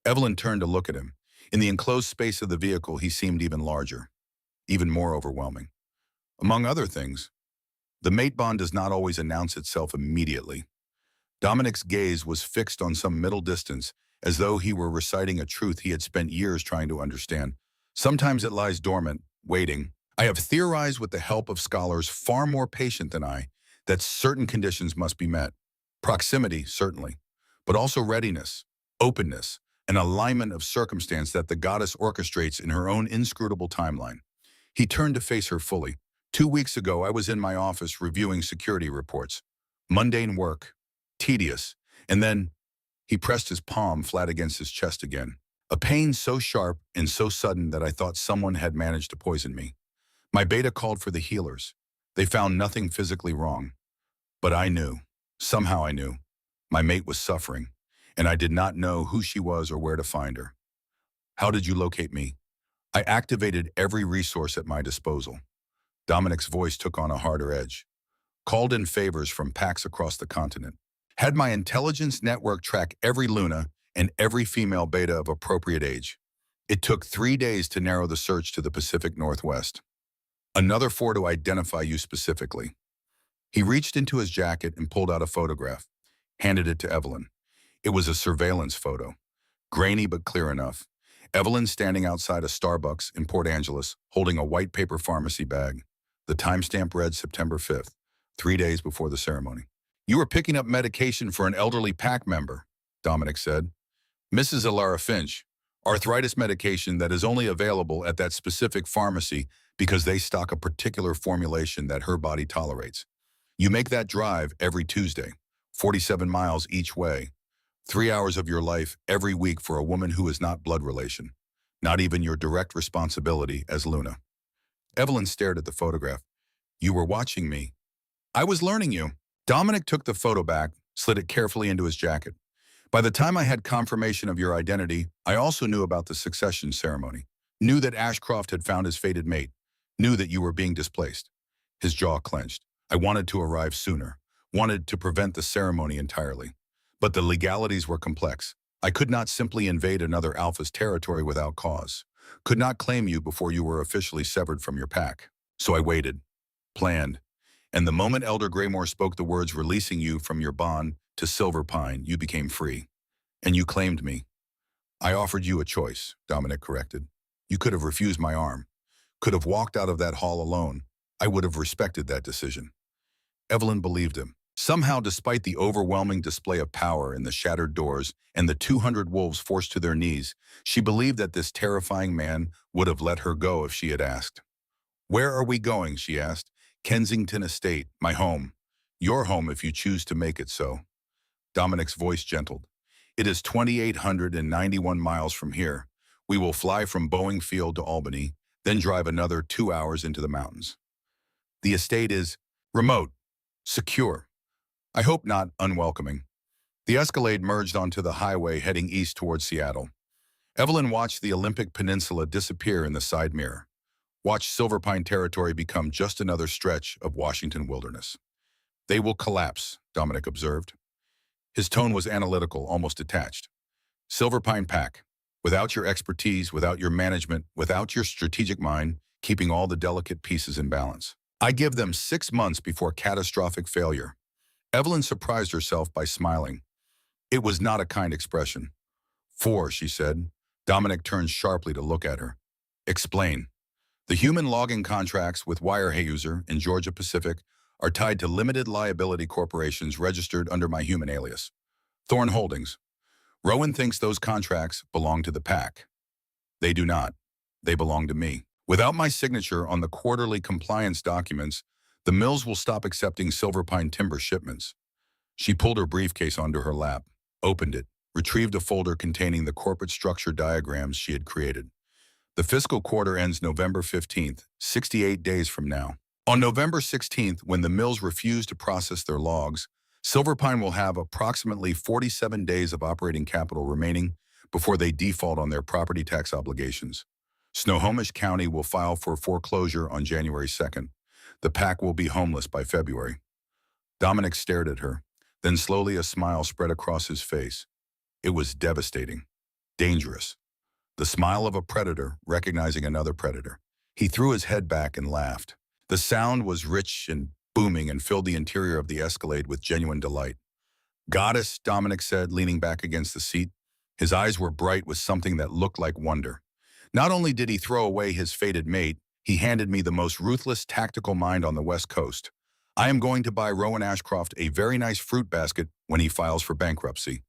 Evelyn turned to look at him. In the enclosed space of the vehicle, he seemed even larger, even more overwhelming. Among other things, the mate bond does not always announce itself immediately. Dominic's gaze was fixed on some middle distance, as though he were reciting a truth he had spent years trying to understand. Sometimes it lies dormant, waiting. I have theorized with the help of scholars far more patient than I, that certain conditions must be met. Proximity, certainly, but also readiness, openness, an alignment of circumstance that the goddess orchestrates in her own inscrutable timeline. He turned to face her fully. 2 weeks ago, I was in my office reviewing security reports. Mundane work, tedious, and then he pressed his palm flat against his chest again. A pain so sharp and so sudden that I thought someone had managed to poison me. My beta called for the healers. They found nothing physically wrong. But I knew, somehow I knew, my mate was suffering, and I did not know who she was or where to find her. How did you locate me? I activated every resource at my disposal. Dominic's voice took on a harder edge. Called in favors from packs across the continent. Had my intelligence network track every Luna and every female beta of appropriate age. It took 3 days to narrow the search to the Pacific Northwest. Another 4 to identify you specifically. He reached into his jacket and pulled out a photograph, handed it to Evelyn. It was a surveillance photo, grainy but clear enough. Evelyn standing outside a Starbucks in Port Angeles, holding a white paper pharmacy bag. The timestamp read September 5th, 3 days before the ceremony. "You were picking up medication for an elderly pack member," Dominic said. "Mrs. Alara Finch, arthritis medication that is only available at that specific pharmacy because they stock a particular formulation that her body tolerates. You make that drive every Tuesday, 47 miles each way, 3 hours of your life every week for a woman who is not blood relation, not even your direct responsibility as Luna." Evelyn stared at the photograph. "You were watching me. I was learning you." Dominic took the photo back, slid it carefully into his jacket. "By the time I had confirmation of your identity, I also knew about the succession ceremony, knew that Ashcroft had found his fated mate, knew that you were being displaced." His jaw clenched. "I wanted to arrive sooner, wanted to prevent the ceremony entirely. But the legalities were complex. I could not simply invade another Alpha's territory without cause, could not claim you before you were officially severed from your pack. So I waited, planned, and the moment Elder Greymore spoke the words releasing you from your bond to Silver Pine, you became free. And you claimed me. I offered you a choice," Dominic corrected. "You could have refused my arm, could have walked out of that hall alone. I would have respected that decision." Evelyn believed him. Somehow, despite the overwhelming display of power in the shattered doors and the 200 wolves forced to their knees, she believed that this terrifying man would have let her go if she had asked. "Where are we going?" she asked. "Kensington Estate, my home. Your home if you choose to make it so." Dominic's voice gentled. "It is 2,891 miles from here. We will fly from Boeing Field to Albany, then drive another 2 hours into the mountains. The estate is remote, secure. I hope not unwelcoming." The Escalade merged onto the highway heading east towards Seattle. Evelyn watched the Olympic Peninsula disappear in the side mirror. Watched Silver Pine territory become just another stretch of Washington wilderness. "They will collapse," Dominic observed. His tone was analytical, almost detached. "Silver Pine Pack, without your expertise, without your management, without your strategic mind, keeping all the delicate pieces in balance. I give them 6 months before catastrophic failure." Evelyn surprised herself by smiling. It was not a kind expression. "4," she said. Dominic turned sharply to look at her. "Explain." "The human logging contracts with Weyerhaeuser and Georgia Pacific are tied to limited liability corporations registered under my human alias, Thorn Holdings. Rowan thinks those contracts belong to the pack. They do not. They belong to me. Without my signature on the quarterly compliance documents, the mills will stop accepting Silver Pine timber shipments. She pulled her briefcase onto her lap, opened it, retrieved a folder containing the corporate structure diagrams she had created. The fiscal quarter ends November 15th, 68 days from now. On November 16th, when the mills refuse to process their logs, Silver Pine will have approximately 47 days of operating capital remaining before they default on their property tax obligations. Snohomish County will file for foreclosure on January 2nd. The pack will be homeless by February. Dominic stared at her. Then slowly a smile spread across his face. It was devastating, dangerous. The smile of a predator recognizing another predator. He threw his head back and laughed. The sound was rich and booming and filled the interior of the Escalade with genuine delight. Goddess, Dominic said, leaning back against the seat. His eyes were bright with something that looked like wonder. Not only did he throw away his fated mate, he handed me the most ruthless tactical mind on the West Coast. I am going to buy Rowan Ashcroft a very nice fruit basket when he files for bankruptcy.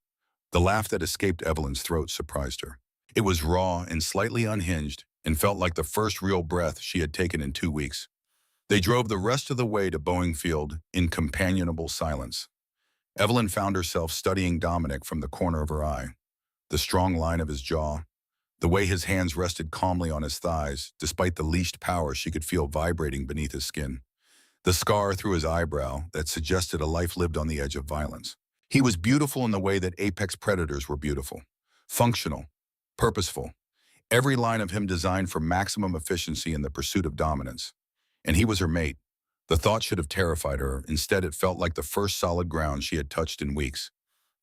The laugh that escaped Evelyn's throat surprised her. It was raw and slightly unhinged and felt like the first real breath she had taken in 2 weeks. They drove the rest of the way to Boeing Field in companionable silence. Evelyn found herself studying Dominic from the corner of her eye. The strong line of his jaw, the way his hands rested calmly on his thighs, despite the leashed power she could feel vibrating beneath his skin. The scar through his eyebrow that suggested a life lived on the edge of violence. He was beautiful in the way that apex predators were beautiful. Functional, purposeful. Every line of him designed for maximum efficiency in the pursuit of dominance. And he was her mate. The thought should have terrified her. Instead, it felt like the first solid ground she had touched in weeks.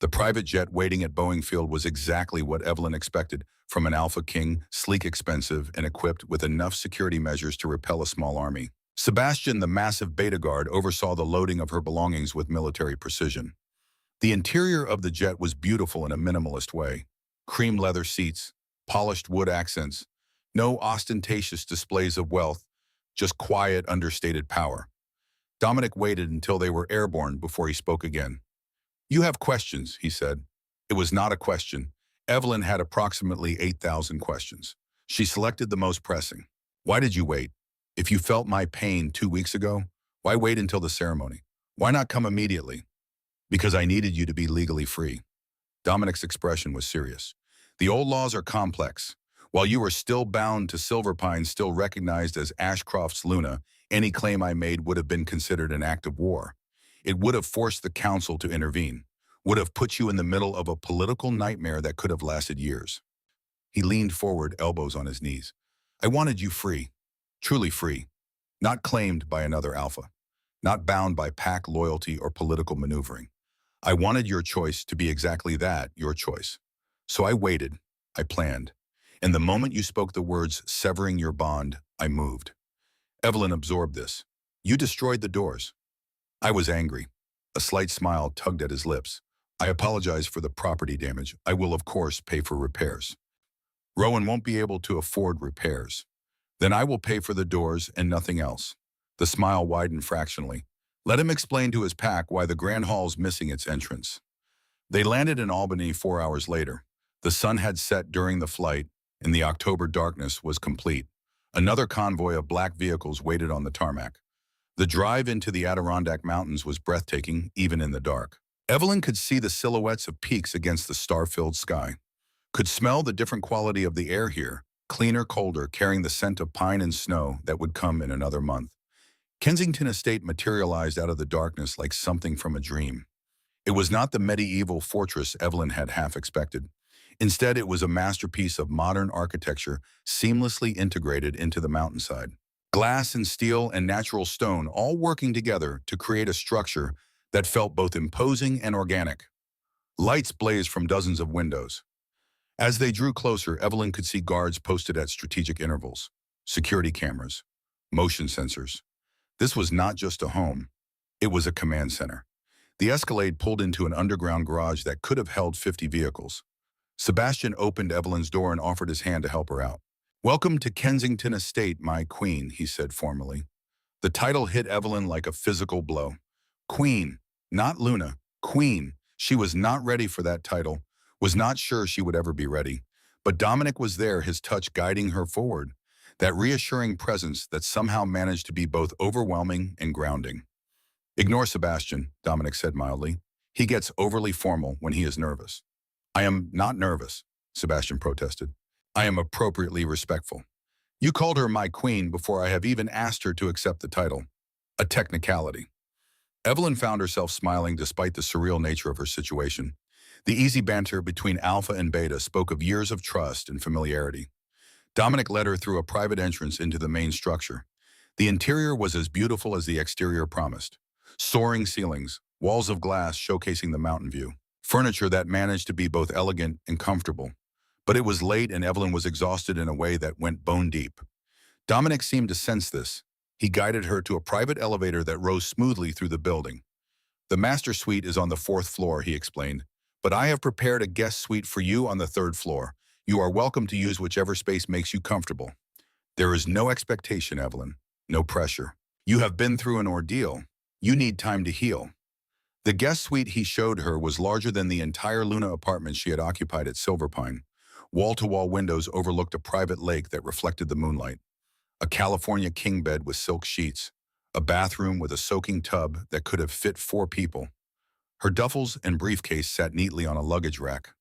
The private jet waiting at Boeing Field was exactly what Evelyn expected from an Alphaking, sleek, expensive, and equipped with enough security measures to repel a small army. Sebastian, the massive beta guard, oversaw the loading of her belongings with military precision. The interior of the jet was beautiful in a minimalist way. Cream leather seats, polished wood accents, no ostentatious displays of wealth, just quiet, understated power. Dominic waited until they were airborne before he spoke again. "You have questions," he said. It was not a question. Evelyn had approximately 8,000 questions. She selected the most pressing. "Why did you wait? If you felt my pain 2 weeks ago, why wait until the ceremony? Why not come immediately?" "Because I needed you to be legally free." Dominic's expression was serious. "The old laws are complex. While you were still bound to Silver Pine, still recognized as Ashcroft's Luna, any claim I made would have been considered an act of war. It would have forced the council to intervene, would have put you in the middle of a political nightmare that could have lasted years." He leaned forward, elbows on his knees. "I wanted you free, truly free, not claimed by another alpha, not bound by pack loyalty or political maneuvering. I wanted your choice to be exactly that, your choice. So I waited, I planned. And the moment you spoke the words severing your bond, I moved." Evelyn absorbed this. "You destroyed the doors." I was angry. A slight smile tugged at his lips. "I apologize for the property damage. I will, of course, pay for repairs." "Rowan won't be able to afford repairs." "Then I will pay for the doors and nothing else." The smile widened fractionally. "Let him explain to his pack why the Grand Hall's missing its entrance." They landed in Albany 4 hours later. The sun had set during the flight, and the October darkness was complete. Another convoy of black vehicles waited on the tarmac. The drive into the Adirondack Mountains was breathtaking, even in the dark. Evelyn could see the silhouettes of peaks against the star-filled sky. Could smell the different quality of the air here, cleaner, colder, carrying the scent of pine and snow that would come in another month. Kensington Estate materialized out of the darkness like something from a dream. It was not the medieval fortress Evelyn had half expected. Instead, it was a masterpiece of modern architecture seamlessly integrated into the mountainside. Glass and steel and natural stone all working together to create a structure that felt both imposing and organic. Lights blazed from dozens of windows. As they drew closer, Evelyn could see guards posted at strategic intervals, security cameras, motion sensors. This was not just a home. It was a command center. The Escalade pulled into an underground garage that could have held 50 vehicles. Sebastian opened Evelyn's door and offered his hand to help her out. "Welcome to Kensington Estate, my queen," he said formally. The title hit Evelyn like a physical blow. Queen, not Luna, queen. She was not ready for that title, was not sure she would ever be ready. But Dominic was there, his touch guiding her forward. that reassuring presence that somehow managed to be both overwhelming and grounding. Ignore Sebastian, Dominic said mildly. He gets overly formal when he is nervous. I am not nervous, Sebastian protested. I am appropriately respectful. You called her my queen before I have even asked her to accept the title. A technicality. Evelyn found herself smiling despite the surreal nature of her situation. The easy banter between Alpha and Beta spoke of years of trust and familiarity. Dominic led her through a private entrance into the main structure. The interior was as beautiful as the exterior promised. Soaring ceilings, walls of glass showcasing the mountain view. Furniture that managed to be both elegant and comfortable. But it was late and Evelyn was exhausted in a way that went bone deep. Dominic seemed to sense this. He guided her to a private elevator that rose smoothly through the building. The master suite is on the 4th floor, he explained, but I have prepared a guest suite for you on the 3rd floor. You are welcome to use whichever space makes you comfortable. There is no expectation, Evelyn. No pressure. You have been through an ordeal. You need time to heal. The guest suite he showed her was larger than the entire Luna apartment she had occupied at Silverpine. Wall-to-wall windows overlooked a private lake that reflected the moonlight. A California king bed with silk sheets. A bathroom with a soaking tub that could have fit 4 people. Her duffels and briefcase sat neatly on a luggage rack.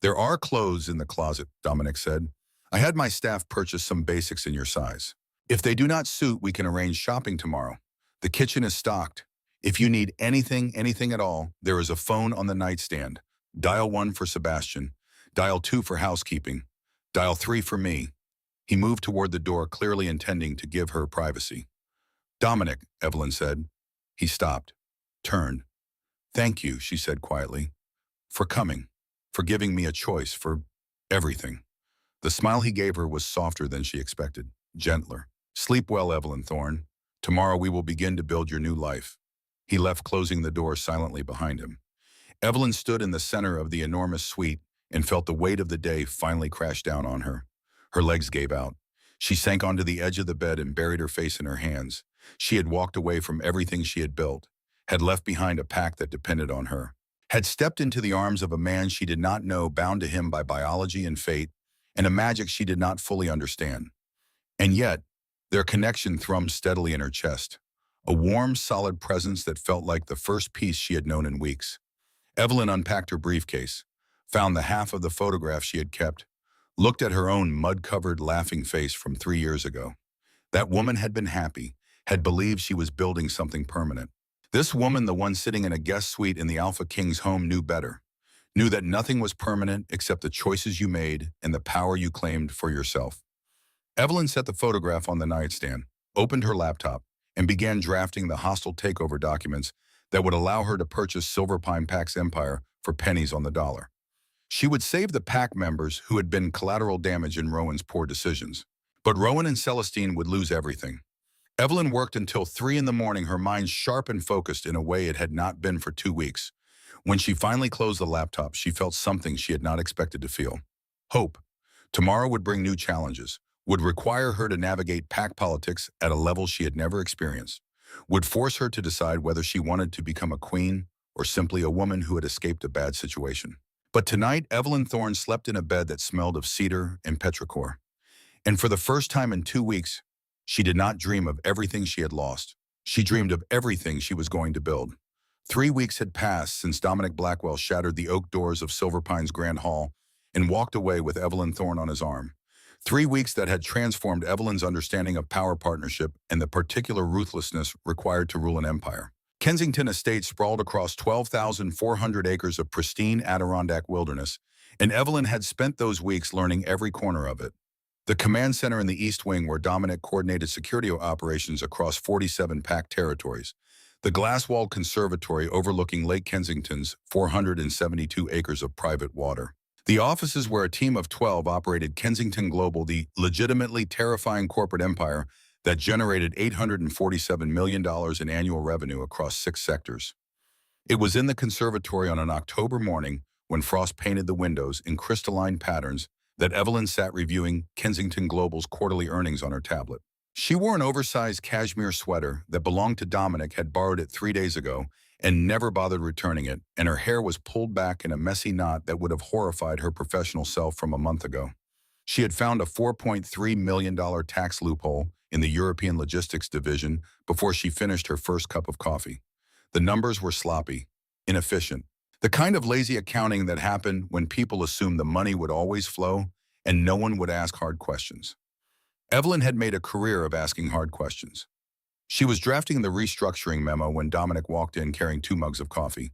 There are clothes in the closet, Dominic said. I had my staff purchase some basics in your size. If they do not suit, we can arrange shopping tomorrow. The kitchen is stocked. If you need anything at all, there is a phone on the nightstand. Dial 1 for Sebastian. Dial 2 for housekeeping. Dial 3 for me. He moved toward the door, clearly intending to give her privacy. Dominic, Evelyn said. He stopped, turned. Thank you, she said quietly, for coming, for giving me a choice, for everything. The smile he gave her was softer than she expected, gentler. Sleep well, Evelyn Thorne. Tomorrow we will begin to build your new life. He left, closing the door silently behind him. Evelyn stood in the center of the enormous suite and felt the weight of the day finally crash down on her. Her legs gave out. She sank onto the edge of the bed and buried her face in her hands. She had walked away from everything she had built, had left behind a pack that depended on her, had stepped into the arms of a man she did not know, bound to him by biology and fate, and a magic she did not fully understand. And yet, their connection thrummed steadily in her chest, a warm, solid presence that felt like the first peace she had known in weeks. Evelyn unpacked her briefcase, found the half of the photograph she had kept, looked at her own mud-covered, laughing face from 3 years ago. That woman had been happy, had believed she was building something permanent. This woman, the one sitting in a guest suite in the Alphaking's home, knew better, knew that nothing was permanent except the choices you made and the power you claimed for yourself. Evelyn set the photograph on the nightstand, opened her laptop, and began drafting the hostile takeover documents that would allow her to purchase Silverpine Pack's empire for pennies on the dollar. She would save the pack members who had been collateral damage in Rowan's poor decisions. But Rowan and Celestine would lose everything. Evelyn worked until 3 in the morning, her mind sharp and focused in a way it had not been for 2 weeks. When she finally closed the laptop, she felt something she had not expected to feel. Hope. Tomorrow would bring new challenges, would require her to navigate pack politics at a level she had never experienced, would force her to decide whether she wanted to become a queen or simply a woman who had escaped a bad situation. But tonight, Evelyn Thorne slept in a bed that smelled of cedar and petrichor. And for the first time in 2 weeks, she did not dream of everything she had lost. She dreamed of everything she was going to build. 3 weeks had passed since Dominic Blackwell shattered the oak doors of Silverpine's Grand Hall and walked away with Evelyn Thorne on his arm. 3 weeks that had transformed Evelyn's understanding of power partnership and the particular ruthlessness required to rule an empire. Kensington Estate sprawled across 12,400 acres of pristine Adirondack wilderness, and Evelyn had spent those weeks learning every corner of it. The command center in the East Wing, where Dominic coordinated security operations across 47 pack territories. The glass-walled conservatory overlooking Lake Kensington's 472 acres of private water. The offices where a team of 12 operated Kensington Global, the legitimately terrifying corporate empire that generated $847 million in annual revenue across 6 sectors. It was in the conservatory on an October morning, when frost painted the windows in crystalline patterns, that Evelyn sat reviewing Kensington Global's quarterly earnings on her tablet. She wore an oversized cashmere sweater that belonged to Dominic, had borrowed it 3 days ago, and never bothered returning it, and her hair was pulled back in a messy knot that would have horrified her professional self from a month ago. She had found a $4.3 million tax loophole in the European logistics division before she finished her first cup of coffee. The numbers were sloppy, inefficient, the kind of lazy accounting that happened when people assumed the money would always flow and no one would ask hard questions. Evelyn had made a career of asking hard questions. She was drafting the restructuring memo when Dominic walked in carrying 2 mugs of coffee.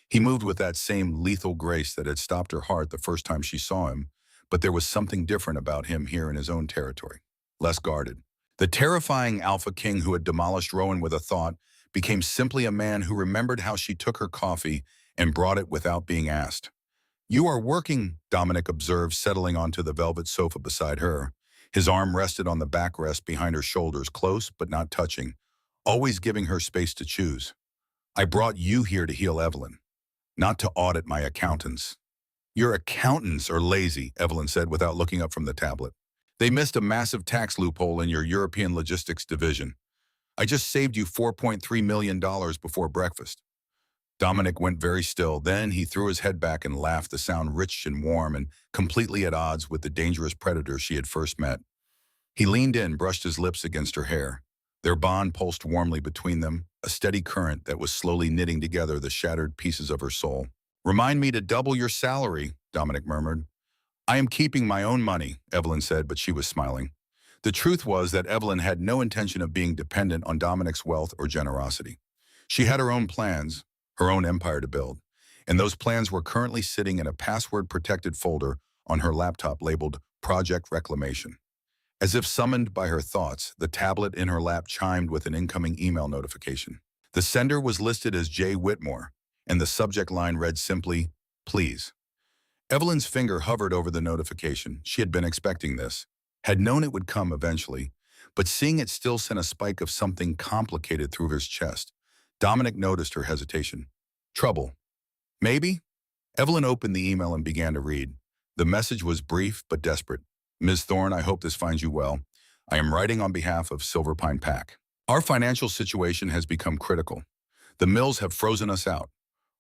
He moved with that same lethal grace that had stopped her heart the first time she saw him, but there was something different about him here in his own territory, less guarded. The terrifying Alpha King who had demolished Rowan with a thought became simply a man who remembered how she took her coffee and brought it without being asked. "You are working," Dominic observed, settling onto the velvet sofa beside her. His arm rested on the backrest behind her shoulders, close but not touching, always giving her space to choose. "I brought you here to heal Evelyn, not to audit my accountants." "Your accountants are lazy," Evelyn said without looking up from the tablet. "They missed a massive tax loophole in your European logistics division. I just saved you $4.3 million before breakfast." Dominic went very still. Then he threw his head back and laughed, the sound rich and warm and completely at odds with the dangerous predator she had first met. He leaned in, brushed his lips against her hair. Their bond pulsed warmly between them, a steady current that was slowly knitting together the shattered pieces of her soul. "Remind me to double your salary," Dominic murmured. "I am keeping my own money," Evelyn said, but she was smiling. The truth was that Evelyn had no intention of being dependent on Dominic's wealth or generosity. She had her own plans, her own empire to build, and those plans were currently sitting in a password-protected folder on her laptop labeled Project Reclamation. As if summoned by her thoughts, the tablet in her lap chimed with an incoming email notification. The sender was listed as Jay Whitmore, and the subject line read simply, "Please." Evelyn's finger hovered over the notification. She had been expecting this, had known it would come eventually, but seeing it still sent a spike of something complicated through his chest. Dominic noticed her hesitation. "Trouble. Maybe?" Evelyn opened the email and began to read. The message was brief but desperate. "Ms. Thorne, I hope this finds you well. I am writing on behalf of Silver Pine Pack. Our financial situation has become critical. The mills have frozen us out.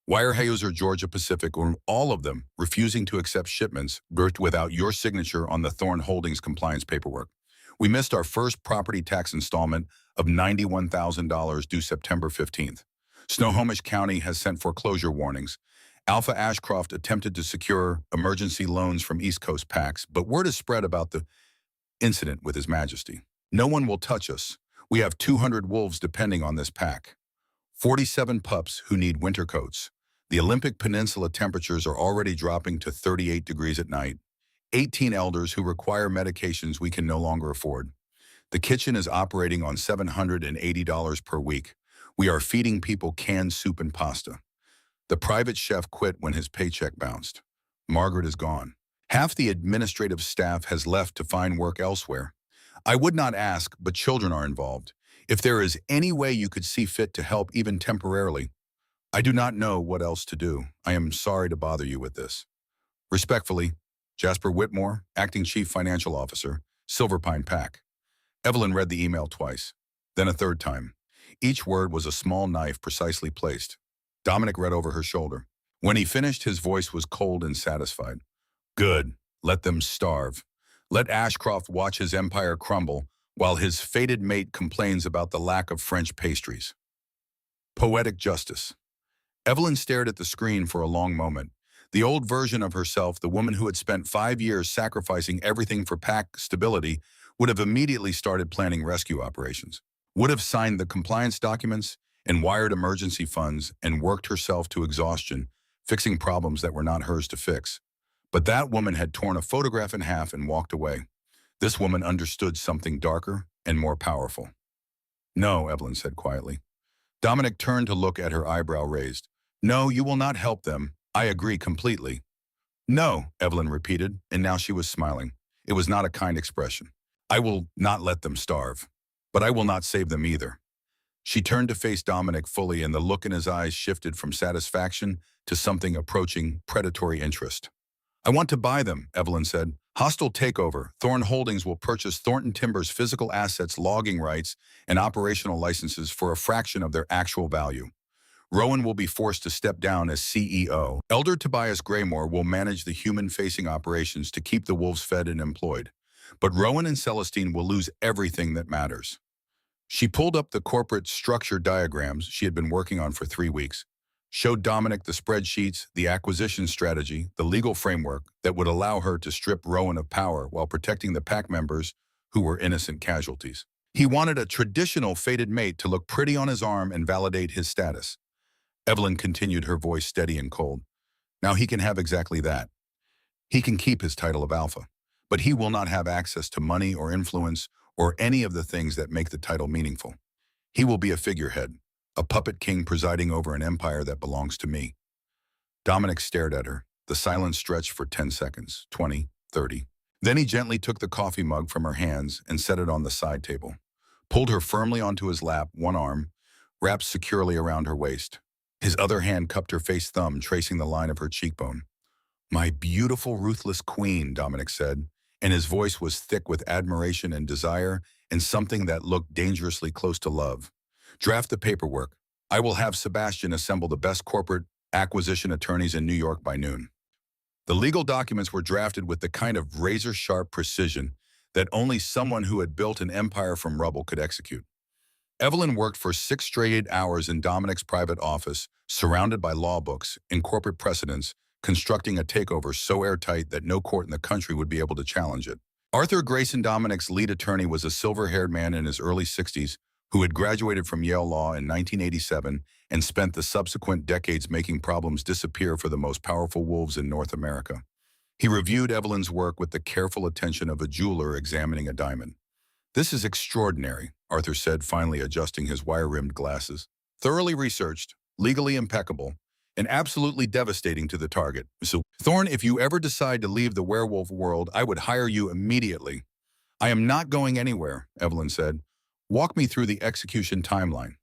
Weyerhaeuser, Georgia Pacific, or all of them, refusing to accept shipments birthed without your signature on the Thorne Holdings compliance paperwork. We missed our first property tax installment of $91,000 due September 15th. Snohomish County has sent foreclosure warnings. Alpha Ashcroft attempted to secure emergency loans from East Coast PACs, but word has spread about the incident with His Majesty. No one will touch us. We have 200 wolves depending on this pack. 47 pups who need winter coats. The Olympic Peninsula temperatures are already dropping to 38 degrees at night. 18 elders who require medications we can no longer afford. The kitchen is operating on $780 per week. We are feeding people canned soup and pasta. The private chef quit when his paycheck bounced. Margaret is gone. Half the administrative staff has left to find work elsewhere. I would not ask, but children are involved. If there is any way you could see fit to help even temporarily, I do not know what else to do. I am sorry to bother you with this. Respectfully, Jasper Whitmore, Acting Chief Financial Officer, Silver Pine Pack. Evelyn read the email twice, then a third time. Each word was a small knife precisely placed. Dominic read over her shoulder. When he finished, his voice was cold and satisfied. "Good. Let them starve. Let Ashcroft watch his empire crumble while his fated mate complains about the lack of French pastries." Poetic justice. Evelyn stared at the screen for a long moment. The old version of herself, the woman who had spent 5 years sacrificing everything for pack stability, would have immediately started planning rescue operations, would have signed the compliance documents and wired emergency funds and worked herself to exhaustion, fixing problems that were not hers to fix. But that woman had torn a photograph in half and walked away. This woman understood something darker and more powerful. "No," Evelyn said quietly. Dominic turned to look at her, eyebrow raised. "No, you will not help them. I agree completely." "No," Evelyn repeated, and now she was smiling. It was not a kind expression. "I will not let them starve, but I will not save them either." She turned to face Dominic fully, and the look in his eyes shifted from satisfaction to something approaching predatory interest. "I want to buy them," Evelyn said. "Hostile takeover. Thorne Holdings will purchase Thornton Timber's physical assets, logging rights, and operational licenses for a fraction of their actual value. Rowan will be forced to step down as CEO. Elder Tobias Graymore will manage the human-facing operations to keep the wolves fed and employed. But Rowan and Celestine will lose everything that matters. She pulled up the corporate structure diagrams she had been working on for 3 weeks, showed Dominic the spreadsheets, the acquisition strategy, the legal framework that would allow her to strip Rowan of power while protecting the pack members who were innocent casualties. He wanted a traditional fated mate to look pretty on his arm and validate his status. Evelyn continued, her voice steady and cold. Now he can have exactly that. He can keep his title of Alpha, but he will not have access to money or influence or any of the things that make the title meaningful. He will be a figurehead, a puppet king presiding over an empire that belongs to me. Dominic stared at her. The silence stretched for 10 seconds, 20, 30. Then he gently took the coffee mug from her hands and set it on the side table, pulled her firmly onto his lap, one arm wrapped securely around her waist. His other hand cupped her face thumb, tracing the line of her cheekbone. "My beautiful, ruthless queen," Dominic said, and his voice was thick with admiration and desire and something that looked dangerously close to love. "Draft the paperwork. I will have Sebastian assemble the best corporate acquisition attorneys in New York by noon." The legal documents were drafted with the kind of razor-sharp precision that only someone who had built an empire from rubble could execute. Evelyn worked for 6 straight hours in Dominic's private office, surrounded by law books and corporate precedents, constructing a takeover so airtight that no court in the country would be able to challenge it. Arthur Grayson, Dominic's lead attorney, was a silver-haired man in his early 60s who had graduated from Yale Law in 1987 and spent the subsequent decades making problems disappear for the most powerful wolves in North America. He reviewed Evelyn's work with the careful attention of a jeweler examining a diamond. "This is extraordinary," Arthur said, finally adjusting his wire-rimmed glasses. "Thoroughly researched, legally impeccable, and absolutely devastating to the target. So, Thorne, if you ever decide to leave the werewolf world, I would hire you immediately." "I am not going anywhere," Evelyn said. "Walk me through the execution timeline."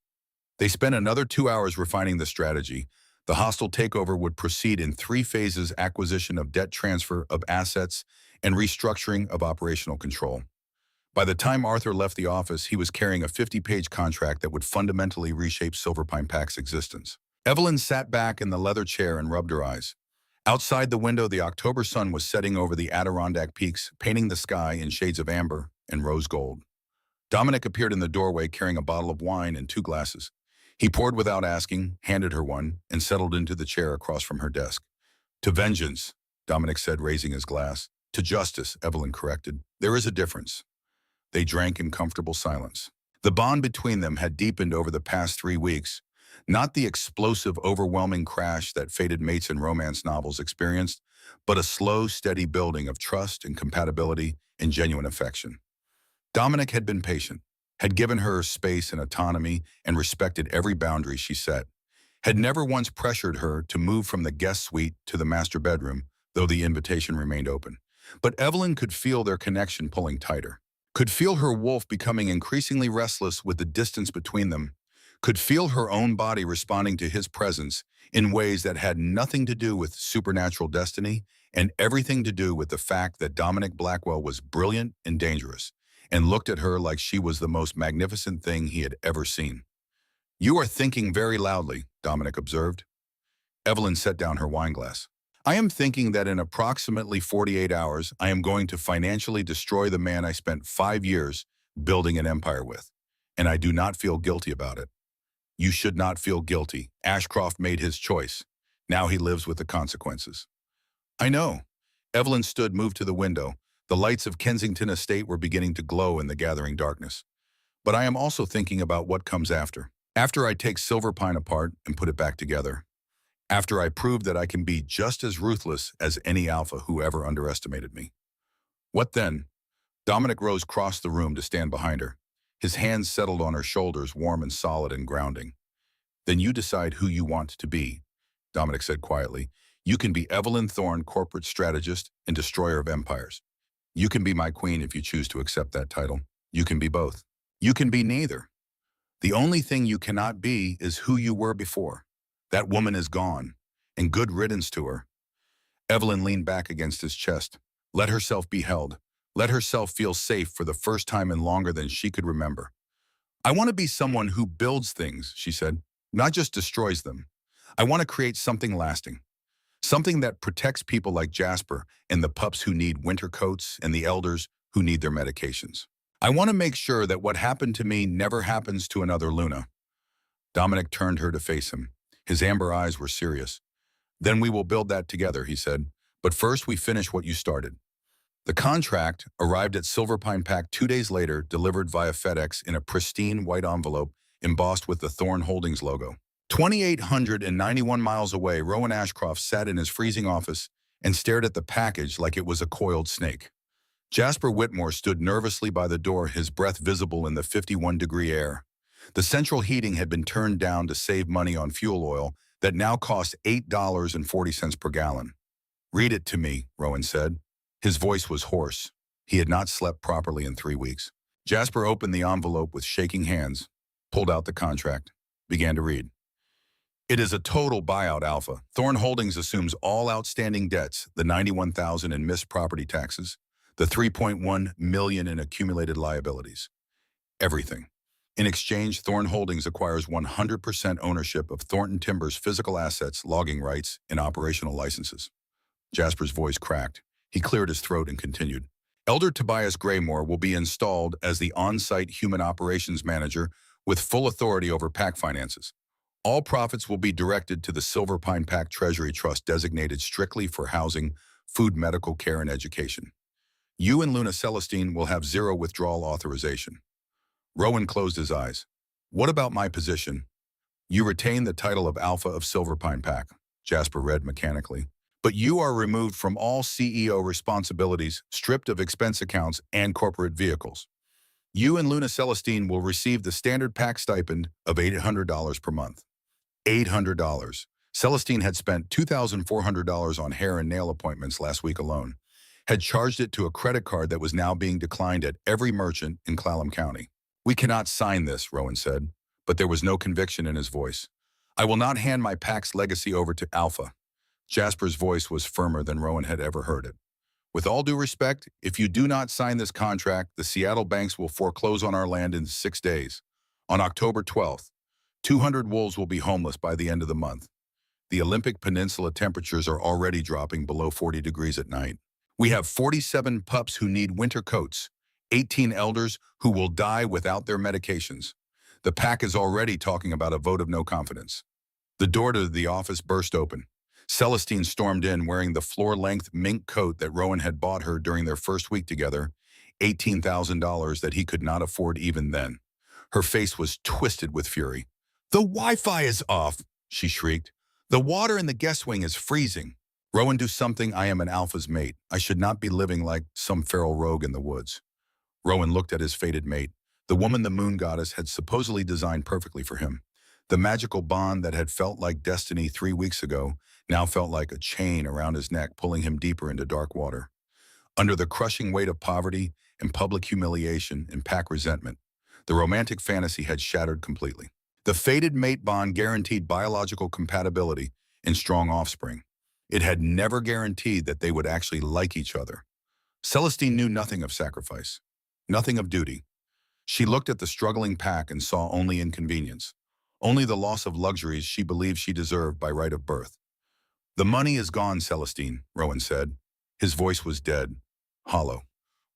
They spent another 2 hours refining the strategy. The hostile takeover would proceed in 3 phases: acquisition of debt, transfer of assets, and restructuring of operational control. By the time Arthur left the office, he was carrying a 50-page contract that would fundamentally reshape Silverpine Pack's existence. Evelyn sat back in the leather chair and rubbed her eyes. Outside the window, the October sun was setting over the Adirondack peaks, painting the sky in shades of amber and rose gold. Dominic appeared in the doorway carrying a bottle of wine and 2 glasses. He poured without asking, handed her one, and settled into the chair across from her desk. "To vengeance," Dominic said, raising his glass. "To justice," Evelyn corrected. "There is a difference." They drank in comfortable silence. The bond between them had deepened over the past 3 weeks, not the explosive, overwhelming crash that fated mates in romance novels experienced, but a slow, steady building of trust and compatibility and genuine affection. Dominic had been patient, had given her space and autonomy, and respected every boundary she set, had never once pressured her to move from the guest suite to the master bedroom, though the invitation remained open. But Evelyn could feel their connection pulling tighter, could feel her wolf becoming increasingly restless with the distance between them, could feel her own body responding to his presence in ways that had nothing to do with supernatural destiny and everything to do with the fact that Dominic Blackwell was brilliant and dangerous, and looked at her like she was the most magnificent thing he had ever seen. "You are thinking very loudly," Dominic observed. Evelyn set down her wineglass. "I am thinking that in approximately 48 hours, I am going to financially destroy the man I spent 5 years building an empire with, and I do not feel guilty about it." "You should not feel guilty. Ashcroft made his choice. Now he lives with the consequences." "I know." Evelyn stood, moved to the window. The lights of Kensington Estate were beginning to glow in the gathering darkness. "But I am also thinking about what comes after. After I take Silverpine apart and put it back together. After I prove that I can be just as ruthless as any alpha who ever underestimated me. What then?" Dominic rose, crossed the room to stand behind her. His hands settled on her shoulders, warm and solid and grounding. "Then you decide who you want to be," Dominic said quietly. "You can be Evelyn Thorne, corporate strategist and destroyer of empires. You can be my queen if you choose to accept that title. You can be both. You can be neither. The only thing you cannot be is who you were before. That woman is gone, and good riddance to her." Evelyn leaned back against his chest. Let herself be held. Let herself feel safe for the first time in longer than she could remember. "I want to be someone who builds things," she said. not just destroys them. I want to create something lasting, something that protects people like Jasper and the pups who need winter coats and the elders who need their medications. I want to make sure that what happened to me never happens to another Luna. Dominic turned her to face him. His amber eyes were serious. Then we will build that together, he said. But first we finish what you started. The contract arrived at Silver Pine Pack 2 days later, delivered via FedEx in a pristine white envelope embossed with the Thorn Holdings logo. 2,891 miles away, Rowan Ashcroft sat in his freezing office and stared at the package like it was a coiled snake. Jasper Whitmore stood nervously by the door, his breath visible in the 51-degree air. The central heating had been turned down to save money on fuel oil that now cost $8.40 per gallon. "Read it to me," Rowan said. His voice was hoarse. He had not slept properly in 3 weeks. Jasper opened the envelope with shaking hands, pulled out the contract, began to read. "It is a total buyout, Alpha. Thorn Holdings assumes all outstanding debts, the $91,000 in missed property taxes, the $3.1 million in accumulated liabilities. Everything. In exchange, Thorn Holdings acquires 100% ownership of Thornton Timber's physical assets, logging rights, and operational licenses." Jasper's voice cracked. He cleared his throat and continued. "Elder Tobias Graymore will be installed as the on-site human operations manager with full authority over PAC finances. All profits will be directed to the Silver Pine Pack Treasury Trust designated strictly for housing, food, medical care, and education. You and Luna Celestine will have zero withdrawal authorization." Rowan closed his eyes. "What about my position?" "You retain the title of Alpha of Silver Pine Pack," Jasper read mechanically. "But you are removed from all CEO responsibilities, stripped of expense accounts and corporate vehicles. You and Luna Celestine will receive the standard PAC stipend of $800 per month." $800. Celestine had spent $2,400 on hair and nail appointments last week alone, had charged it to a credit card that was now being declined at every merchant in Clallam County. "We cannot sign this," Rowan said, but there was no conviction in his voice. "I will not hand my PAC's legacy over to Alpha." Jasper's voice was firmer than Rowan had ever heard it. "With all due respect, if you do not sign this contract, the Seattle banks will foreclose on our land in 6 days. On October 12th, 200 wolves will be homeless by the end of the month. The Olympic Peninsula temperatures are already dropping below 40 degrees at night. We have 47 pups who need winter coats, 18 elders who will die without their medications. The PAC is already talking about a vote of no confidence." The door to the office burst open. Celestine stormed in wearing the floor-length mink coat that Rowan had bought her during their first week together, $18,000 that he could not afford even then. Her face was twisted with fury. "The Wi-Fi is off," she shrieked. "The water in the guest wing is freezing. Rowan, do something. I am an Alpha's mate. I should not be living like some feral rogue in the woods." Rowan looked at his fated mate, the woman the moon goddess had supposedly designed perfectly for him. The magical bond that had felt like destiny 3 weeks ago now felt like a chain around his neck, pulling him deeper into dark water. Under the crushing weight of poverty and public humiliation and PAC resentment, the romantic fantasy had shattered completely. The fated mate bond guaranteed biological compatibility and strong offspring. It had never guaranteed that they would actually like each other. Celestine knew nothing of sacrifice, nothing of duty. She looked at the struggling PAC and saw only inconvenience, only the loss of luxuries she believed she deserved by right of birth. "The money is gone, Celestine," Rowan said. His voice was dead, hollow.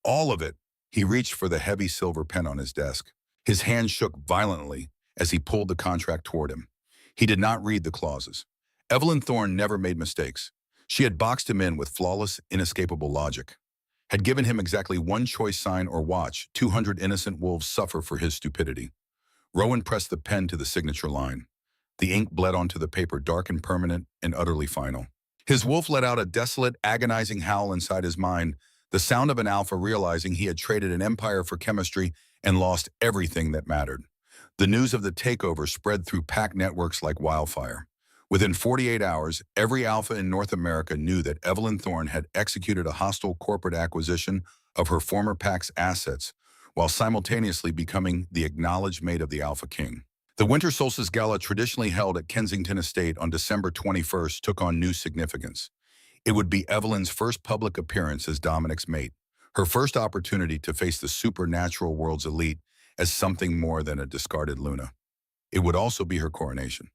"All of it." He reached for the heavy silver pen on his desk. His hand shook violently as he pulled the contract toward him. He did not read the clauses. Evelyn Thorne never made mistakes. She had boxed him in with flawless, inescapable logic. Had given him exactly one choice sign or watch 200 innocent wolves suffer for his stupidity. Rowan pressed the pen to the signature line. The ink bled onto the paper, dark and permanent and utterly final. His wolf let out a desolate, agonizing howl inside his mind, the sound of an alpha realizing he had traded an empire for chemistry and lost everything that mattered. The news of the takeover spread through PAC networks like wildfire. Within 48 hours, every alpha in North America knew that Evelyn Thorne had executed a hostile corporate acquisition of her former PAC's assets, while simultaneously becoming the acknowledged mate of the Alpha King. The Winter Solstice Gala, traditionally held at Kensington Estate on December 21st, took on new significance. It would be Evelyn's first public appearance as Dominic's mate, her first opportunity to face the supernatural world's elite as something more than a discarded Luna. It would also be her coronation.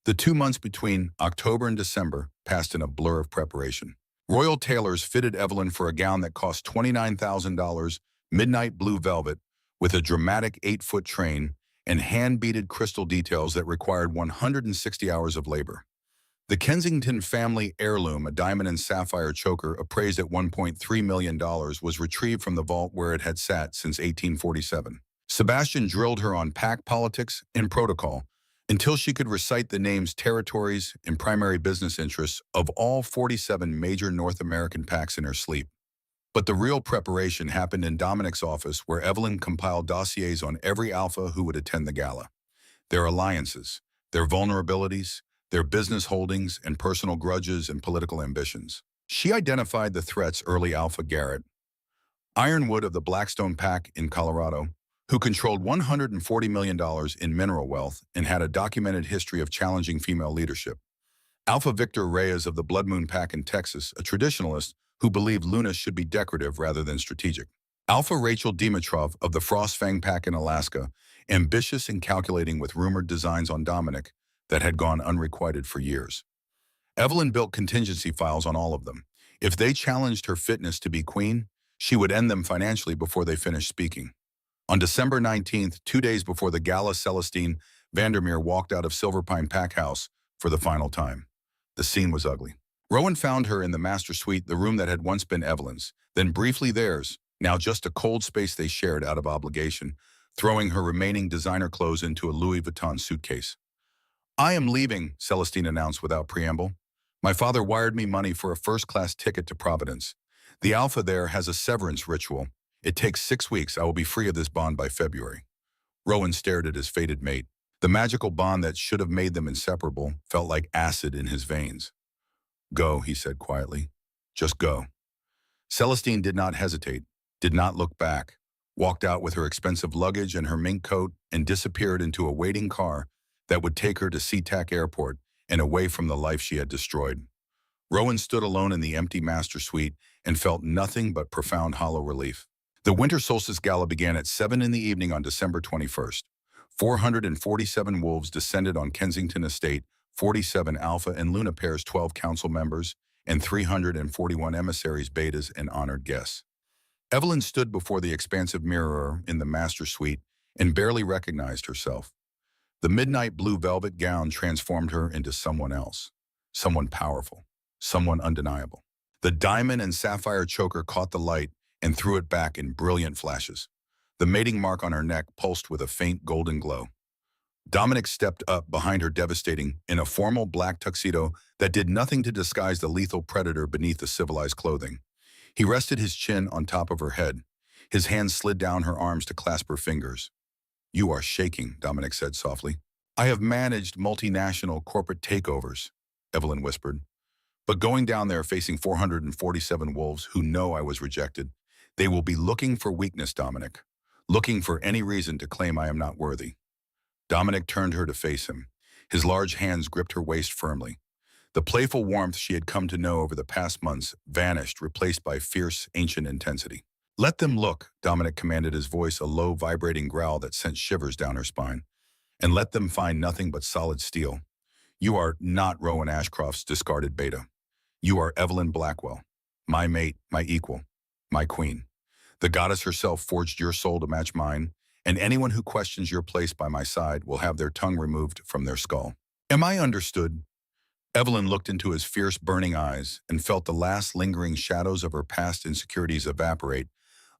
The 2 months between October and December passed in a blur of preparation. Royal tailors fitted Evelyn for a gown that cost $29,000, midnight blue velvet, with a dramatic 8-foot train and hand-beaded crystal details that required 160 hours of labor. The Kensington family heirloom, a diamond and sapphire choker appraised at $1.3 million, was retrieved from the vault where it had sat since 1847. Sebastian drilled her on pack politics and protocol until she could recite the names, territories, and primary business interests of all 47 major North American packs in her sleep. But the real preparation happened in Dominic's office, where Evelyn compiled dossiers on every alpha who would attend the gala. Their alliances, their vulnerabilities, their business holdings and personal grudges and political ambitions. She identified the threats: early Alpha Garrett, Ironwood of the Blackstone Pack in Colorado, who controlled $140 million in mineral wealth and had a documented history of challenging female leadership. Alpha Victor Reyes of the Blood Moon Pack in Texas, a traditionalist who believed Luna should be decorative rather than strategic. Alpha Rachel Dimitrov of the Frostfang Pack in Alaska, ambitious and calculating with rumored designs on Dominic that had gone unrequited for years. Evelyn built contingency files on all of them. If they challenged her fitness to be queen, she would end them financially before they finished speaking. On December 19th, 2 days before the gala, Celestine Vandermeer walked out of Silverpine Pack House for the final time. The scene was ugly. Rowan found her in the master suite, the room that had once been Evelyn's, then briefly theirs, now just a cold space they shared out of obligation, throwing her remaining designer clothes into a Louis Vuitton suitcase. "I am leaving," Celestine announced without preamble. "My father wired me money for a first-class ticket to Providence. The Alpha there has a severance ritual. It takes 6 weeks. I will be free of this bond by February." Rowan stared at his fated mate. The magical bond that should have made them inseparable felt like acid in his veins. "Go," he said quietly. "Just go." Celestine did not hesitate, did not look back, walked out with her expensive luggage and her mink coat, and disappeared into a waiting car that would take her to SeaTac Airport and away from the life she had destroyed. Rowan stood alone in the empty master suite and felt nothing but profound hollow relief. The Winter Solstice Gala began at 7 in the evening on December 21st. 447 wolves descended on Kensington Estate, 47 Alpha and Luna pairs, 12 council members, and 341 emissaries, betas, and honored guests. Evelyn stood before the expansive mirror in the master suite and barely recognized herself. The midnight blue velvet gown transformed her into someone else, someone powerful, someone undeniable. The diamond and sapphire choker caught the light and threw it back in brilliant flashes. The mating mark on her neck pulsed with a faint golden glow. Dominic stepped up behind her, devastating, in a formal black tuxedo that did nothing to disguise the lethal predator beneath the civilized clothing. He rested his chin on top of her head. His hands slid down her arms to clasp her fingers. "You are shaking," Dominic said softly. "I have managed multinational corporate takeovers," Evelyn whispered. "But going down there facing 447 wolves who know I was rejected, they will be looking for weakness, Dominic. Looking for any reason to claim I am not worthy." Dominic turned her to face him. His large hands gripped her waist firmly. The playful warmth she had come to know over the past months vanished, replaced by fierce, ancient intensity. "Let them look," Dominic commanded, his voice a low, vibrating growl that sent shivers down her spine. "And let them find nothing but solid steel. You are not Rowan Ashcroft's discarded beta. You are Evelyn Blackwell, my mate, my equal, my queen. The goddess herself forged your soul to match mine, and anyone who questions your place by my side will have their tongue removed from their skull. Am I understood?" Evelyn looked into his fierce, burning eyes and felt the last lingering shadows of her past insecurities evaporate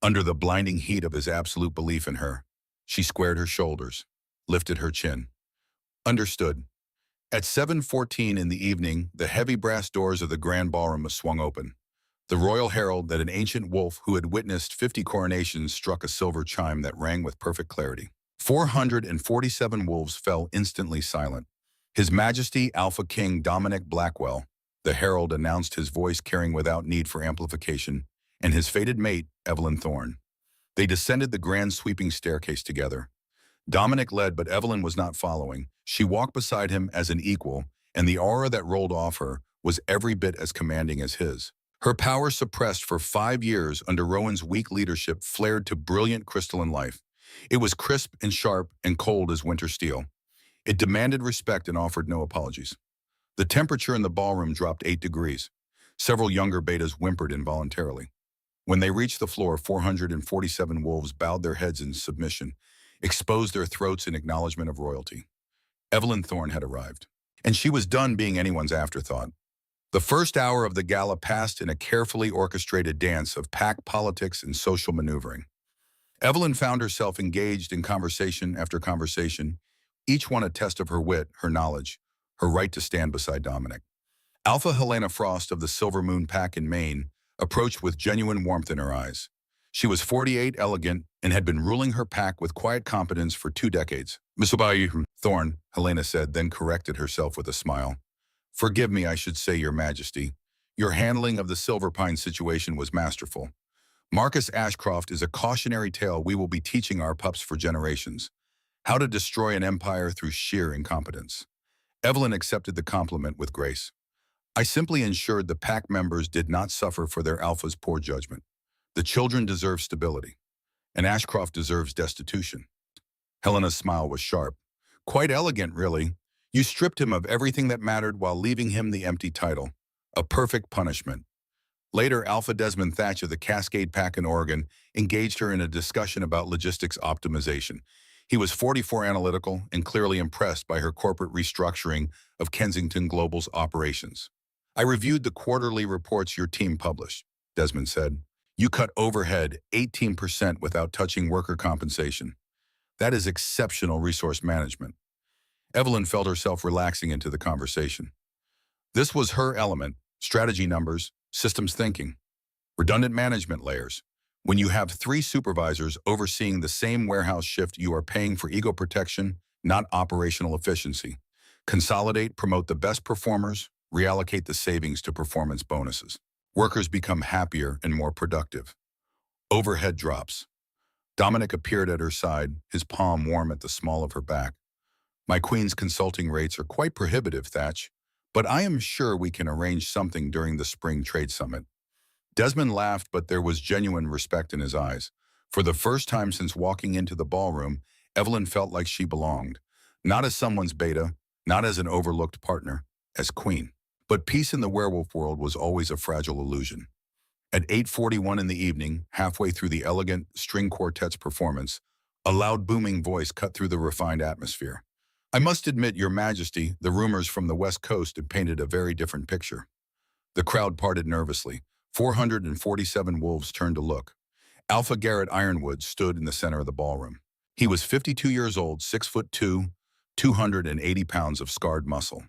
under the blinding heat of his absolute belief in her. She squared her shoulders, lifted her chin. "Understood." At 7:14 in the evening, the heavy brass doors of the grand ballroom swung open. The royal herald that an ancient wolf who had witnessed 50 coronations struck a silver chime that rang with perfect clarity. 447 wolves fell instantly silent. His Majesty Alphaking Dominic Blackwell, the herald announced, his voice carrying without need for amplification, and his fated mate, Evelyn Thorne. They descended the grand sweeping staircase together. Dominic led, but Evelyn was not following. She walked beside him as an equal, and the aura that rolled off her was every bit as commanding as his. Her power, suppressed for 5 years under Rowan's weak leadership, flared to brilliant crystalline life. It was crisp and sharp and cold as winter steel. It demanded respect and offered no apologies. The temperature in the ballroom dropped 8 degrees. Several younger betas whimpered involuntarily. When they reached the floor, 447 wolves bowed their heads in submission, exposed their throats in acknowledgement of royalty. Evelyn Thorne had arrived, and she was done being anyone's afterthought. The first hour of the gala passed in a carefully orchestrated dance of pack politics and social maneuvering. Evelyn found herself engaged in conversation after conversation, each one a test of her wit, her knowledge, her right to stand beside Dominic. Alpha Helena Frost of the Silver Moon Pack in Maine approached with genuine warmth in her eyes. She was 48, elegant, and had been ruling her pack with quiet competence for 2 decades. Miss Thorne, Helena said, then corrected herself with a smile. Forgive me, I should say, Your Majesty. Your handling of the Silver Pine situation was masterful. Marcus Ashcroft is a cautionary tale we will be teaching our pups for generations. How to destroy an empire through sheer incompetence. Evelyn accepted the compliment with grace. I simply ensured the pack members did not suffer for their alpha's poor judgment. The children deserve stability, and Ashcroft deserves destitution. Helena's smile was sharp. Quite elegant, really. You stripped him of everything that mattered while leaving him the empty title. A perfect punishment. Later, Alpha Desmond Thatch of the Cascade Pack in Oregon engaged her in a discussion about logistics optimization. He was 44, analytical and clearly impressed by her corporate restructuring of Kensington Global's operations. I reviewed the quarterly reports your team published, Desmond said. You cut overhead 18% without touching worker compensation. That is exceptional resource management. Evelyn felt herself relaxing into the conversation. This was her element: strategy numbers, systems thinking, redundant management layers. When you have 3 supervisors overseeing the same warehouse shift, you are paying for ego protection, not operational efficiency. Consolidate, promote the best performers, reallocate the savings to performance bonuses. Workers become happier and more productive. Overhead drops. Dominic appeared at her side, his palm warm at the small of her back. My queen's consulting rates are quite prohibitive, Thatch, but I am sure we can arrange something during the spring trade summit. Desmond laughed, but there was genuine respect in his eyes. For the first time since walking into the ballroom, Evelyn felt like she belonged, not as someone's beta, not as an overlooked partner, as queen. But peace in the werewolf world was always a fragile illusion. At 8:41 in the evening, halfway through the elegant string quartet's performance, a loud booming voice cut through the refined atmosphere. I must admit, Your Majesty, the rumors from the West Coast had painted a very different picture. The crowd parted nervously. 447 wolves turned to look. Alpha Garrett Ironwood stood in the center of the ballroom. He was 52 years old, 6'2", 280 pounds of scarred muscle.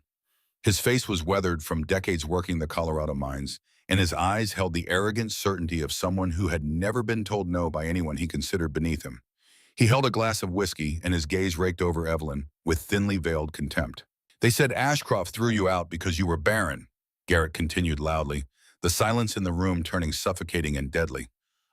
His face was weathered from decades working the Colorado mines, and his eyes held the arrogant certainty of someone who had never been told no by anyone he considered beneath him. He held a glass of whiskey, and his gaze raked over Evelyn with thinly veiled contempt. They said Ashcroft threw you out because you were barren, Garrett continued loudly, the silence in the room turning suffocating and deadly.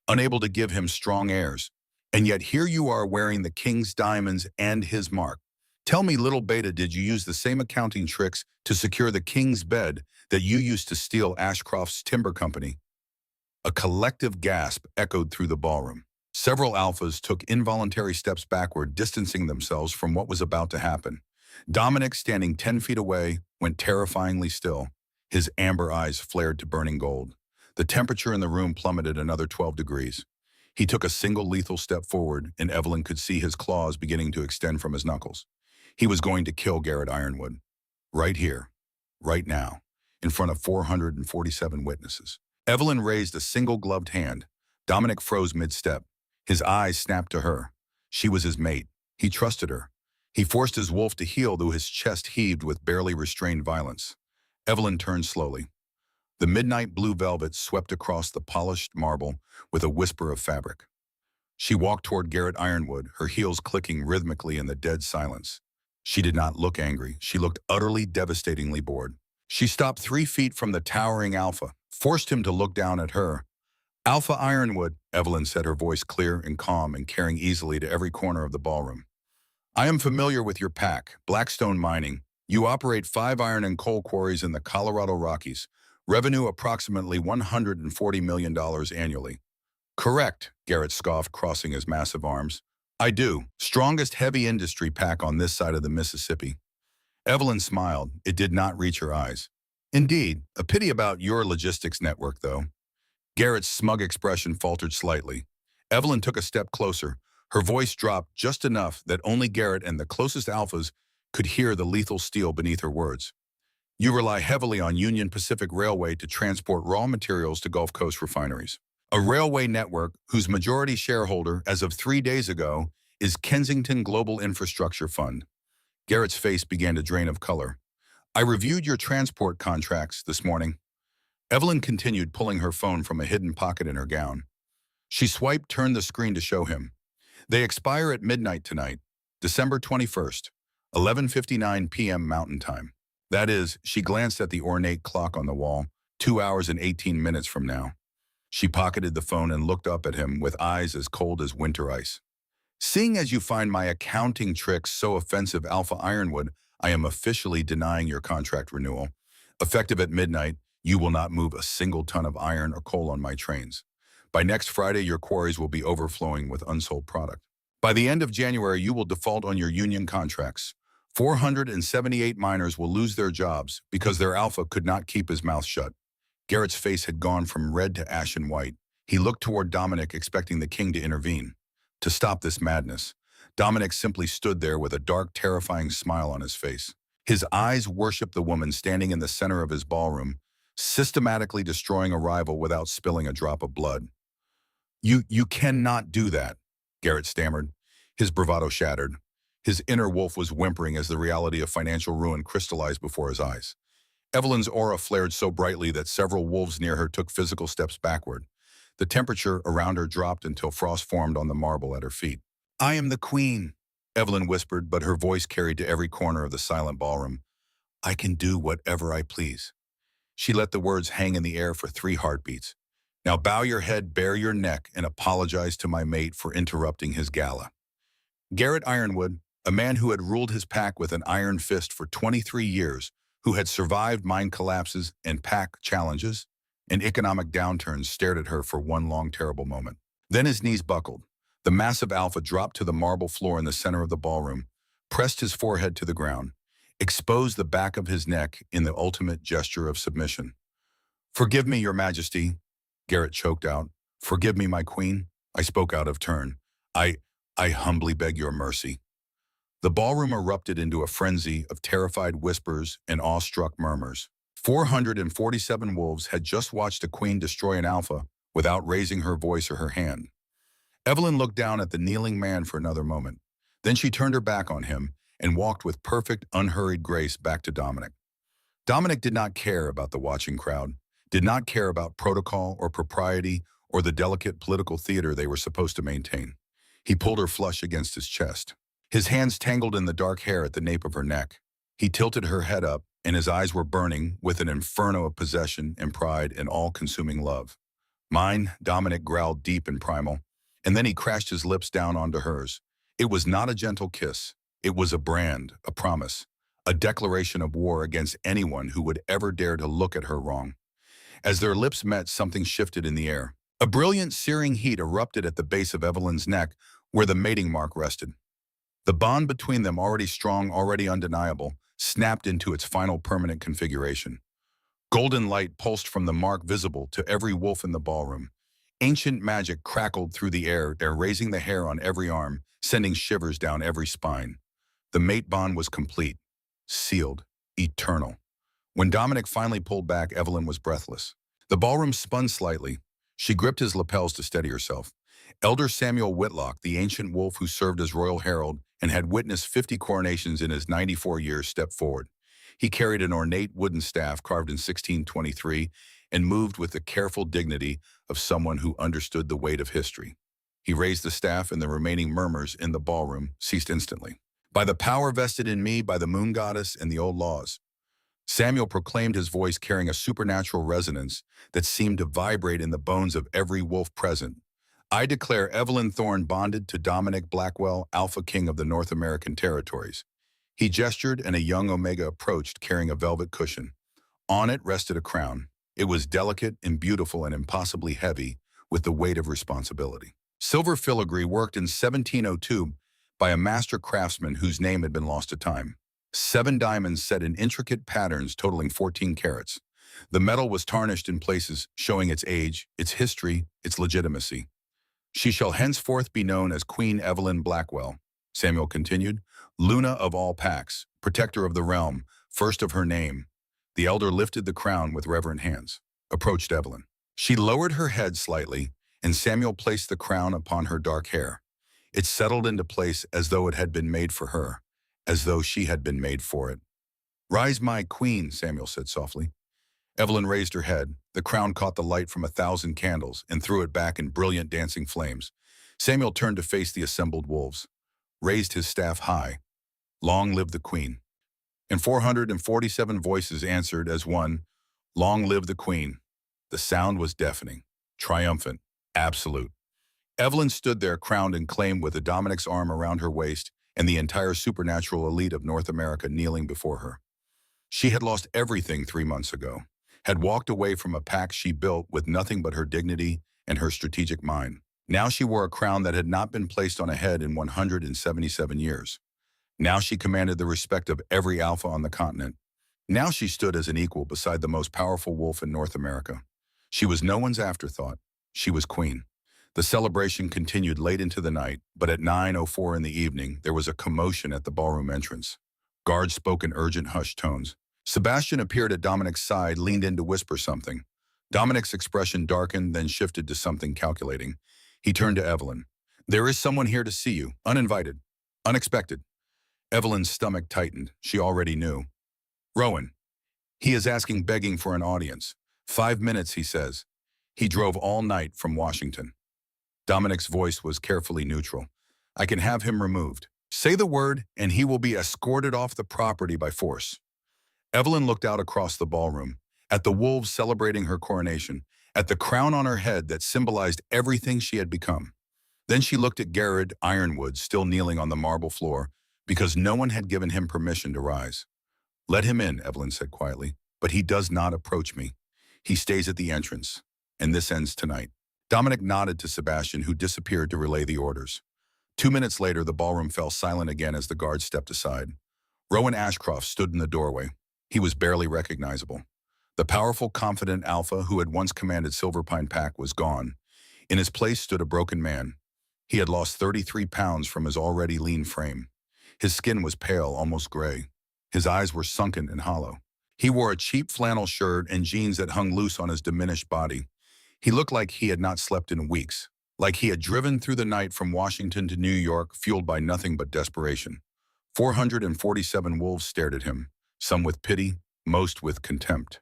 Unable to give him strong heirs. And yet here you are wearing the king's diamonds and his mark. Tell me, little beta, did you use the same accounting tricks to secure the king's bed that you used to steal Ashcroft's timber company? A collective gasp echoed through the ballroom. Several alphas took involuntary steps backward, distancing themselves from what was about to happen. Dominic, standing 10 feet away, went terrifyingly still. His amber eyes flared to burning gold. The temperature in the room plummeted another 12 degrees. He took a single lethal step forward, and Evelyn could see his claws beginning to extend from his knuckles. He was going to kill Garrett Ironwood. Right here, right now, in front of 447 witnesses. Evelyn raised a single gloved hand. Dominic froze mid-step. His eyes snapped to her. She was his mate. He trusted her. He forced his wolf to heel, though his chest heaved with barely restrained violence. Evelyn turned slowly. The midnight blue velvet swept across the polished marble with a whisper of fabric. She walked toward Garrett Ironwood, her heels clicking rhythmically in the dead silence. She did not look angry. She looked utterly, devastatingly bored. She stopped 3 feet from the towering Alpha, forced him to look down at her. Alpha Ironwood, Evelyn said, her voice clear and calm and carrying easily to every corner of the ballroom. I am familiar with your pack, Blackstone Mining. You operate 5 iron and coal quarries in the Colorado Rockies. Revenue approximately $140 million annually. Correct, Garrett scoffed, crossing his massive arms. I do. Strongest heavy industry pack on this side of the Mississippi. Evelyn smiled. It did not reach her eyes. Indeed, a pity about your logistics network, though. Garrett's smug expression faltered slightly. Evelyn took a step closer. Her voice dropped just enough that only Garrett and the closest alphas could hear the lethal steel beneath her words. You rely heavily on Union Pacific Railway to transport raw materials to Gulf Coast refineries. A railway network whose majority shareholder, as of 3 days ago, is Kensington Global Infrastructure Fund. Garrett's face began to drain of color. I reviewed your transport contracts this morning. Evelyn continued, pulling her phone from a hidden pocket in her gown. She swiped, turned the screen to show him. They expire at midnight tonight, December 21st, 11:59 p.m. Mountain Time. That is, she glanced at the ornate clock on the wall, 2 hours and 18 minutes from now. She pocketed the phone and looked up at him with eyes as cold as winter ice. Seeing as you find my accounting tricks so offensive, Alpha Ironwood, I am officially denying your contract renewal. Effective at midnight, you will not move a single ton of iron or coal on my trains. By next Friday, your quarries will be overflowing with unsold product. By the end of January, you will default on your union contracts. 478 miners will lose their jobs because their alpha could not keep his mouth shut. Garrett's face had gone from red to ashen white. He looked toward Dominic, expecting the king to intervene. To stop this madness, Dominic simply stood there with a dark, terrifying smile on his face. His eyes worshipped the woman standing in the center of his ballroom, systematically destroying a rival without spilling a drop of blood. You cannot do that, Garrett stammered. His bravado shattered. His inner wolf was whimpering as the reality of financial ruin crystallized before his eyes. Evelyn's aura flared so brightly that several wolves near her took physical steps backward. The temperature around her dropped until frost formed on the marble at her feet. I am the queen, Evelyn whispered, but her voice carried to every corner of the silent ballroom. I can do whatever I please. She let the words hang in the air for 3 heartbeats. Now bow your head, bare your neck, and apologize to my mate for interrupting his gala. Garrett Ironwood, a man who had ruled his pack with an iron fist for 23 years, who had survived mine collapses and pack challenges and economic downturns, stared at her for one long, terrible moment. Then his knees buckled. The massive alpha dropped to the marble floor in the center of the ballroom, pressed his forehead to the ground, exposed the back of his neck in the ultimate gesture of submission. Forgive me, your majesty, Garrett choked out. Forgive me, my queen, I spoke out of turn. I humbly beg your mercy. The ballroom erupted into a frenzy of terrified whispers and awestruck murmurs. 447 wolves had just watched a queen destroy an alpha without raising her voice or her hand. Evelyn looked down at the kneeling man for another moment. Then she turned her back on him and walked with perfect, unhurried grace back to Dominic. Dominic did not care about the watching crowd, did not care about protocol or propriety or the delicate political theater they were supposed to maintain. He pulled her flush against his chest. His hands tangled in the dark hair at the nape of her neck. He tilted her head up, and his eyes were burning with an inferno of possession and pride and all-consuming love. Mine, Dominic growled deep and primal, and then he crashed his lips down onto hers. It was not a gentle kiss. It was a brand, a promise, a declaration of war against anyone who would ever dare to look at her wrong. As their lips met, something shifted in the air. A brilliant, searing heat erupted at the base of Evelyn's neck, where the mating mark rested. The bond between them, already strong, already undeniable, snapped into its final permanent configuration. Golden light pulsed from the mark, visible to every wolf in the ballroom. Ancient magic crackled through the air, raising the hair on every arm, sending shivers down every spine. The mate bond was complete, sealed, eternal. When Dominic finally pulled back, Evelyn was breathless. The ballroom spun slightly. She gripped his lapels to steady herself. Elder Samuel Whitlock, the ancient wolf who served as royal herald and had witnessed 50 coronations in his 94 years, stepped forward. He carried an ornate wooden staff carved in 1623 and moved with the careful dignity of someone who understood the weight of history. He raised the staff, and the remaining murmurs in the ballroom ceased instantly. By the power vested in me by the moon goddess and the old laws, Samuel proclaimed, his voice carrying a supernatural resonance that seemed to vibrate in the bones of every wolf present. I declare Evelyn Thorne bonded to Dominic Blackwell, Alpha King of the North American territories. He gestured, and a young Omega approached, carrying a velvet cushion. On it rested a crown. It was delicate and beautiful and impossibly heavy with the weight of responsibility. Silver filigree worked in 1702 by a master craftsman whose name had been lost to time. 7 diamonds set in intricate patterns totaling 14 carats. The metal was tarnished in places, showing its age, its history, its legitimacy. She shall henceforth be known as Queen Evelyn Blackwell, Samuel continued, Luna of all Pax, protector of the realm, first of her name. The elder lifted the crown with reverent hands, approached Evelyn. She lowered her head slightly, and Samuel placed the crown upon her dark hair. It settled into place as though it had been made for her, as though she had been made for it. Rise, my queen, Samuel said softly. Evelyn raised her head. The crown caught the light from 1,000 candles and threw it back in brilliant dancing flames. Samuel turned to face the assembled wolves, raised his staff high. Long live the queen. And 447 voices answered as one, Long live the queen. The sound was deafening, triumphant, absolute. Evelyn stood there crowned and claimed with the Dominic's arm around her waist and the entire supernatural elite of North America kneeling before her. She had lost everything 3 months ago, had walked away from a pact she built with nothing but her dignity and her strategic mind. Now she wore a crown that had not been placed on a head in 177 years. Now she commanded the respect of every alpha on the continent. Now she stood as an equal beside the most powerful wolf in North America. She was no one's afterthought. She was queen. The celebration continued late into the night, but at 9:04 in the evening, there was a commotion at the ballroom entrance. Guards spoke in urgent hushed tones. Sebastian appeared at Dominic's side, leaned in to whisper something. Dominic's expression darkened, then shifted to something calculating. He turned to Evelyn. There is someone here to see you, uninvited, unexpected. Evelyn's stomach tightened. She already knew. Rowan. He is asking, begging for an audience. 5 minutes, he says. He drove all night from Washington. Dominic's voice was carefully neutral. I can have him removed. Say the word, and he will be escorted off the property by force. Evelyn looked out across the ballroom, at the wolves celebrating her coronation, at the crown on her head that symbolized everything she had become. Then she looked at Garrett Ironwood still kneeling on the marble floor because no one had given him permission to rise. Let him in, Evelyn said quietly, but he does not approach me. He stays at the entrance, and this ends tonight. Dominic nodded to Sebastian, who disappeared to relay the orders. 2 minutes later, the ballroom fell silent again as the guards stepped aside. Rowan Ashcroft stood in the doorway. He was barely recognizable. The powerful, confident alpha who had once commanded Silverpine Pack was gone. In his place stood a broken man. He had lost 33 pounds from his already lean frame. His skin was pale, almost gray. His eyes were sunken and hollow. He wore a cheap flannel shirt and jeans that hung loose on his diminished body. He looked like he had not slept in weeks, like he had driven through the night from Washington to New York, fueled by nothing but desperation. 447 wolves stared at him, some with pity, most with contempt.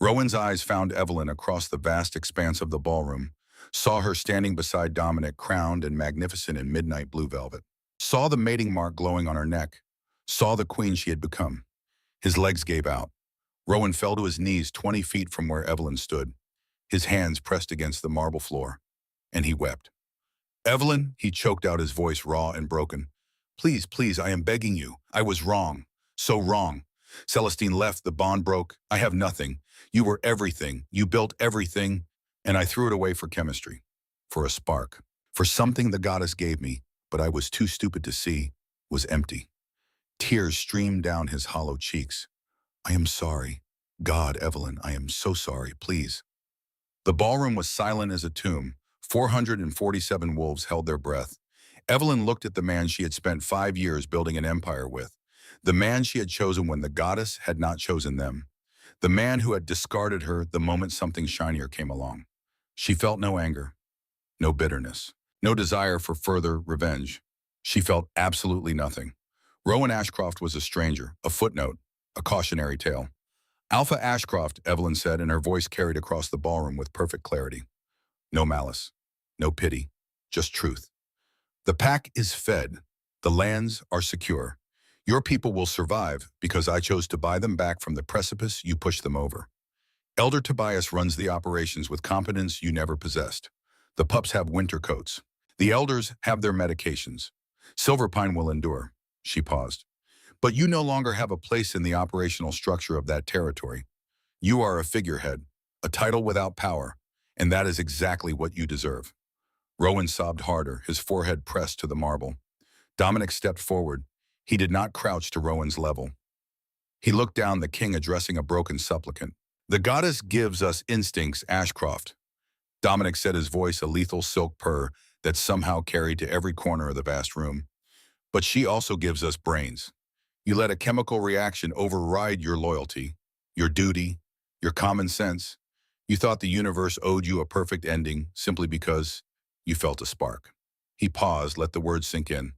Rowan's eyes found Evelyn across the vast expanse of the ballroom, saw her standing beside Dominic, crowned and magnificent in midnight blue velvet, saw the mating mark glowing on her neck, saw the queen she had become. His legs gave out. Rowan fell to his knees 20 feet from where Evelyn stood, his hands pressed against the marble floor, and he wept. Evelyn, he choked out, his voice raw and broken. Please, please, I am begging you. I was wrong. So wrong. Celestine left, the bond broke. I have nothing. You were everything. You built everything, and I threw it away for chemistry, for a spark, for something the goddess gave me, but I was too stupid to see, was empty. Tears streamed down his hollow cheeks. I am sorry. God, Evelyn, I am so sorry, please. The ballroom was silent as a tomb. 447 wolves held their breath. Evelyn looked at the man she had spent 5 years building an empire with, the man she had chosen when the goddess had not chosen them, the man who had discarded her the moment something shinier came along. She felt no anger, no bitterness, no desire for further revenge. She felt absolutely nothing. Rowan Ashcroft was a stranger, a footnote, a cautionary tale. Alpha Ashcroft, Evelyn said, and her voice carried across the ballroom with perfect clarity. No malice, no pity, just truth. The pack is fed. The lands are secure. Your people will survive because I chose to buy them back from the precipice you pushed them over. Elder Tobias runs the operations with competence you never possessed. The pups have winter coats. The elders have their medications. Silverpine will endure. She paused. But you no longer have a place in the operational structure of that territory. You are a figurehead, a title without power, and that is exactly what you deserve. Rowan sobbed harder, his forehead pressed to the marble. Dominic stepped forward. He did not crouch to Rowan's level. He looked down, the king addressing a broken supplicant. The goddess gives us instincts, Ashcroft. Dominic said, his voice a lethal silk purr that somehow carried to every corner of the vast room. But she also gives us brains. You let a chemical reaction override your loyalty, your duty, your common sense. You thought the universe owed you a perfect ending simply because you felt a spark. He paused, let the words sink in.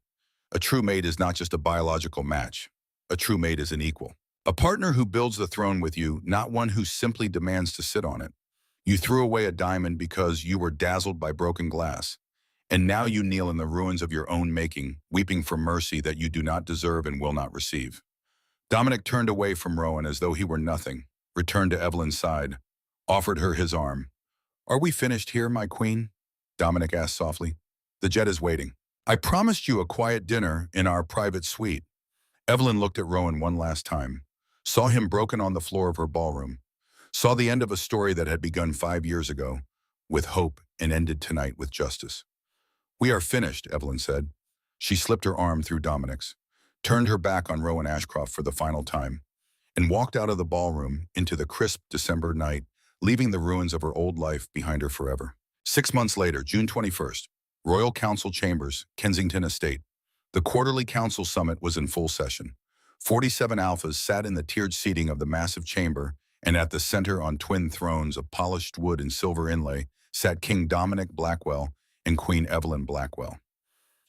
A true mate is not just a biological match. A true mate is an equal. A partner who builds the throne with you, not one who simply demands to sit on it. You threw away a diamond because you were dazzled by broken glass. And now you kneel in the ruins of your own making, weeping for mercy that you do not deserve and will not receive. Dominic turned away from Rowan as though he were nothing, returned to Evelyn's side, offered her his arm. Are we finished here, my queen? Dominic asked softly. The jet is waiting. I promised you a quiet dinner in our private suite. Evelyn looked at Rowan one last time, saw him broken on the floor of her ballroom, saw the end of a story that had begun 5 years ago, with hope and ended tonight with justice. We are finished, Evelyn said. She slipped her arm through Dominic's, turned her back on Rowan Ashcroft for the final time, and walked out of the ballroom into the crisp December night, leaving the ruins of her old life behind her forever. 6 months later, June 21st, Royal Council Chambers, Kensington Estate. The quarterly council summit was in full session. 47 alphas sat in the tiered seating of the massive chamber, and at the center, on twin thrones of polished wood and silver inlay, sat King Dominic Blackwell and Queen Evelyn Blackwell.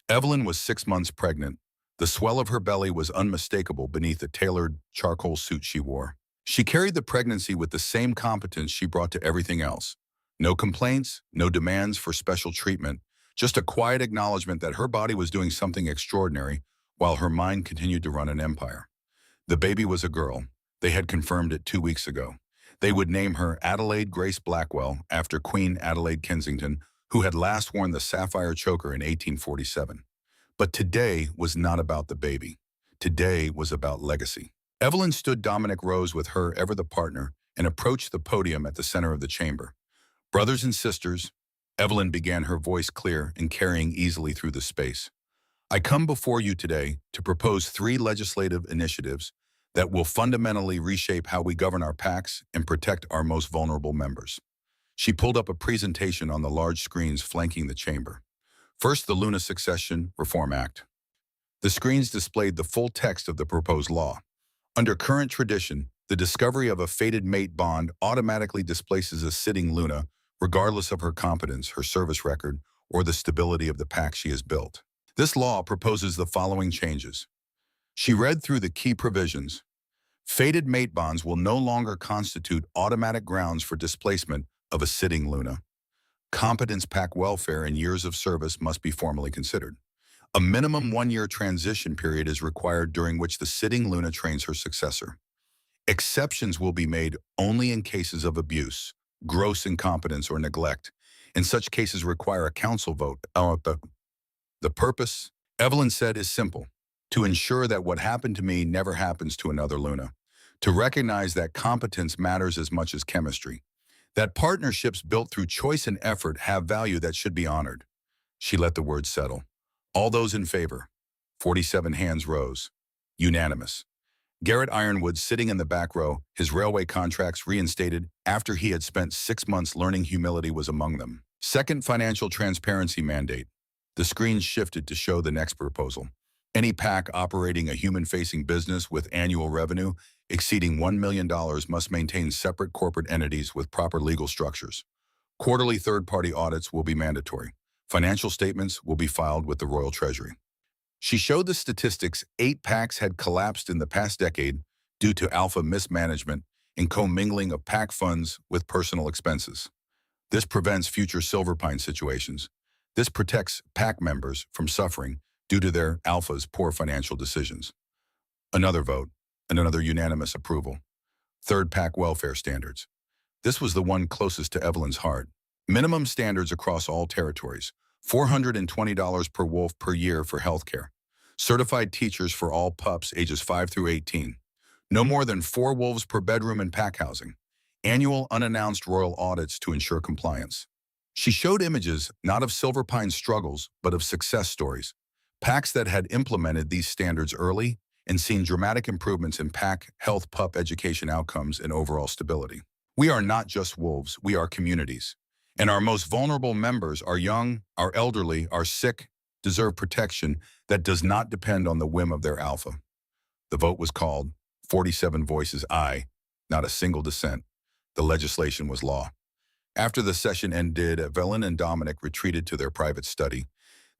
Evelyn was 6 months pregnant. The swell of her belly was unmistakable beneath the tailored charcoal suit she wore. She carried the pregnancy with the same competence she brought to everything else. No complaints, no demands for special treatment, just a quiet acknowledgement that her body was doing something extraordinary while her mind continued to run an empire. The baby was a girl. They had confirmed it 2 weeks ago. They would name her Adelaide Grace Blackwell after Queen Adelaide Kensington, who had last worn the sapphire choker in 1847. But today was not about the baby. Today was about legacy. Evelyn stood. Dominic rose with her, ever the partner, and approached the podium at the center of the chamber. Brothers and sisters, Evelyn began, her voice clear and carrying easily through the space. I come before you today to propose 3 legislative initiatives that will fundamentally reshape how we govern our packs and protect our most vulnerable members. She pulled up a presentation on the large screens flanking the chamber. First, the Luna Succession Reform Act. The screens displayed the full text of the proposed law. Under current tradition, the discovery of a fated mate bond automatically displaces a sitting Luna, regardless of her competence, her service record, or the stability of the pack she has built. This law proposes the following changes. She read through the key provisions. Fated mate bonds will no longer constitute automatic grounds for displacement of a sitting Luna. Competence pack welfare and years of service must be formally considered. A minimum 1-year transition period is required during which the sitting Luna trains her successor. Exceptions will be made only in cases of abuse, gross incompetence, or neglect. In such cases require a council vote. The purpose, Evelyn said, is simple. To ensure that what happened to me never happens to another Luna. To recognize that competence matters as much as chemistry. That partnerships built through choice and effort have value that should be honored. She let the words settle. All those in favor. 47 hands rose. Unanimous. Garrett Ironwood, sitting in the back row, his railway contracts reinstated after he had spent 6 months learning humility, was among them. Second, financial transparency mandate. The screens shifted to show the next proposal. Any PAC operating a human-facing business with annual revenue exceeding $1 million must maintain separate corporate entities with proper legal structures. Quarterly third-party audits will be mandatory. Financial statements will be filed with the Royal Treasury. She showed the statistics. 8 PACs had collapsed in the past decade due to alpha mismanagement and commingling of PAC funds with personal expenses. This prevents future Silverpine situations. This protects PAC members from suffering due to their alpha's poor financial decisions. Another vote, and another unanimous approval. Third, PAC welfare standards. This was the one closest to Evelyn's heart. Minimum standards across all territories. $420 per wolf per year for healthcare. Certified teachers for all pups ages 5 through 18. No more than 4 wolves per bedroom in pack housing. Annual unannounced royal audits to ensure compliance. She showed images not of Silverpine's struggles, but of success stories. Packs that had implemented these standards early and seen dramatic improvements in pack, health, pup education outcomes, and overall stability. We are not just wolves, we are communities. And our most vulnerable members, our young, our elderly, our sick, deserve protection that does not depend on the whim of their alpha. The vote was called, 47 voices aye, not a single dissent. The legislation was law. After the session ended, Evelyn and Dominic retreated to their private study.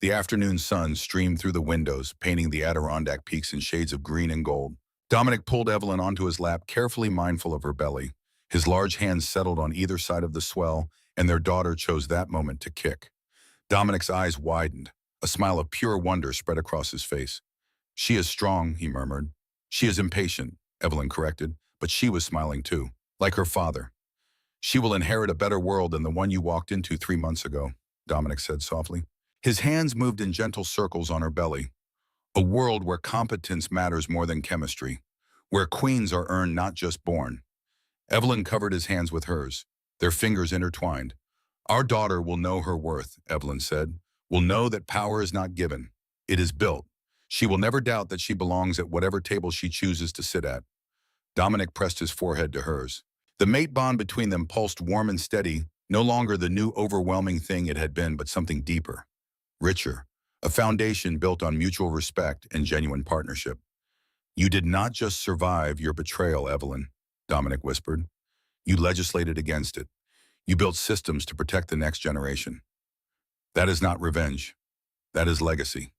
The afternoon sun streamed through the windows, painting the Adirondack peaks in shades of green and gold. Dominic pulled Evelyn onto his lap, carefully mindful of her belly. His large hands settled on either side of the swell, and their daughter chose that moment to kick. Dominic's eyes widened. A smile of pure wonder spread across his face. "She is strong," he murmured. "She is impatient," Evelyn corrected, but she was smiling too, like her father. "She will inherit a better world than the one you walked into 3 months ago," Dominic said softly. His hands moved in gentle circles on her belly. "A world where competence matters more than chemistry, where queens are earned, not just born." Evelyn covered his hands with hers, their fingers intertwined. "Our daughter will know her worth," Evelyn said. "Will know that power is not given. It is built. She will never doubt that she belongs at whatever table she chooses to sit at." Dominic pressed his forehead to hers. The mate bond between them pulsed warm and steady, no longer the new overwhelming thing it had been, but something deeper, richer, a foundation built on mutual respect and genuine partnership. "You did not just survive your betrayal, Evelyn," Dominic whispered. "You legislated against it. You built systems to protect the next generation. That is not revenge. That is legacy."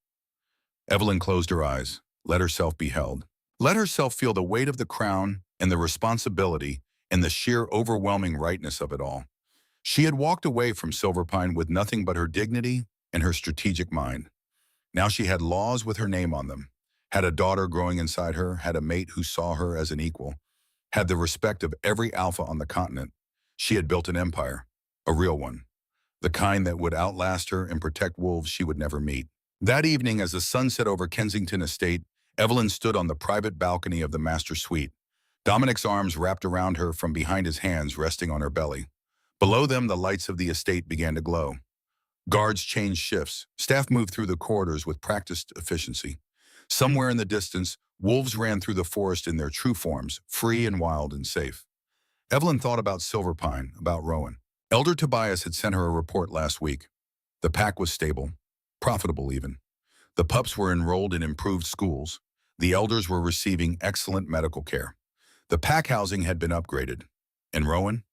Evelyn closed her eyes, let herself be held. Let herself feel the weight of the crown and the responsibility and the sheer overwhelming rightness of it all. She had walked away from Silverpine with nothing but her dignity and her strategic mind. Now she had laws with her name on them, had a daughter growing inside her, had a mate who saw her as an equal, had the respect of every alpha on the continent. She had built an empire, a real one, the kind that would outlast her and protect wolves she would never meet. That evening, as the sun set over Kensington Estate, Evelyn stood on the private balcony of the master suite. Dominic's arms wrapped around her from behind his hands resting on her belly. Below them, the lights of the estate began to glow. Guards changed shifts. Staff moved through the corridors with practiced efficiency. Somewhere in the distance, wolves ran through the forest in their true forms, free and wild and safe. Evelyn thought about Silverpine, about Rowan. Elder Tobias had sent her a report last week. The pack was stable, profitable even. The pups were enrolled in improved schools. The elders were receiving excellent medical care. The pack housing had been upgraded. And Rowan?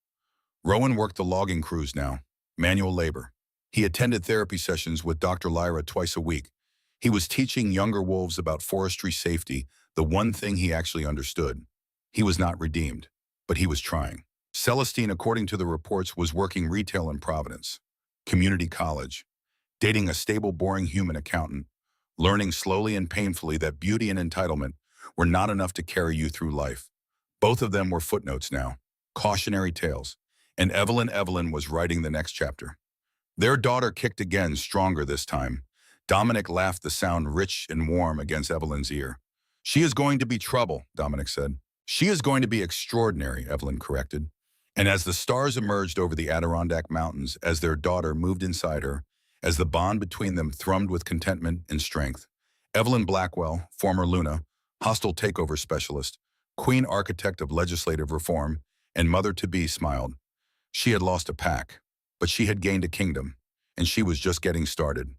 Rowan worked the logging crews now, manual labor. He attended therapy sessions with Dr. Lyra twice a week. He was teaching younger wolves about forestry safety, the one thing he actually understood. He was not redeemed, but he was trying. Celestine, according to the reports, was working retail in Providence, community college, dating a stable, boring human accountant, learning slowly and painfully that beauty and entitlement were not enough to carry you through life. Both of them were footnotes now, cautionary tales, and Evelyn was writing the next chapter. Their daughter kicked again, stronger this time. Dominic laughed, the sound rich and warm against Evelyn's ear. "She is going to be trouble," Dominic said. "She is going to be extraordinary," Evelyn corrected. And as the stars emerged over the Adirondack Mountains, as their daughter moved inside her, as the bond between them thrummed with contentment and strength, Evelyn Blackwell, former Luna, hostile takeover specialist, queen architect of legislative reform, and mother-to-be smiled. She had lost a pack, but she had gained a kingdom, and she was just getting started.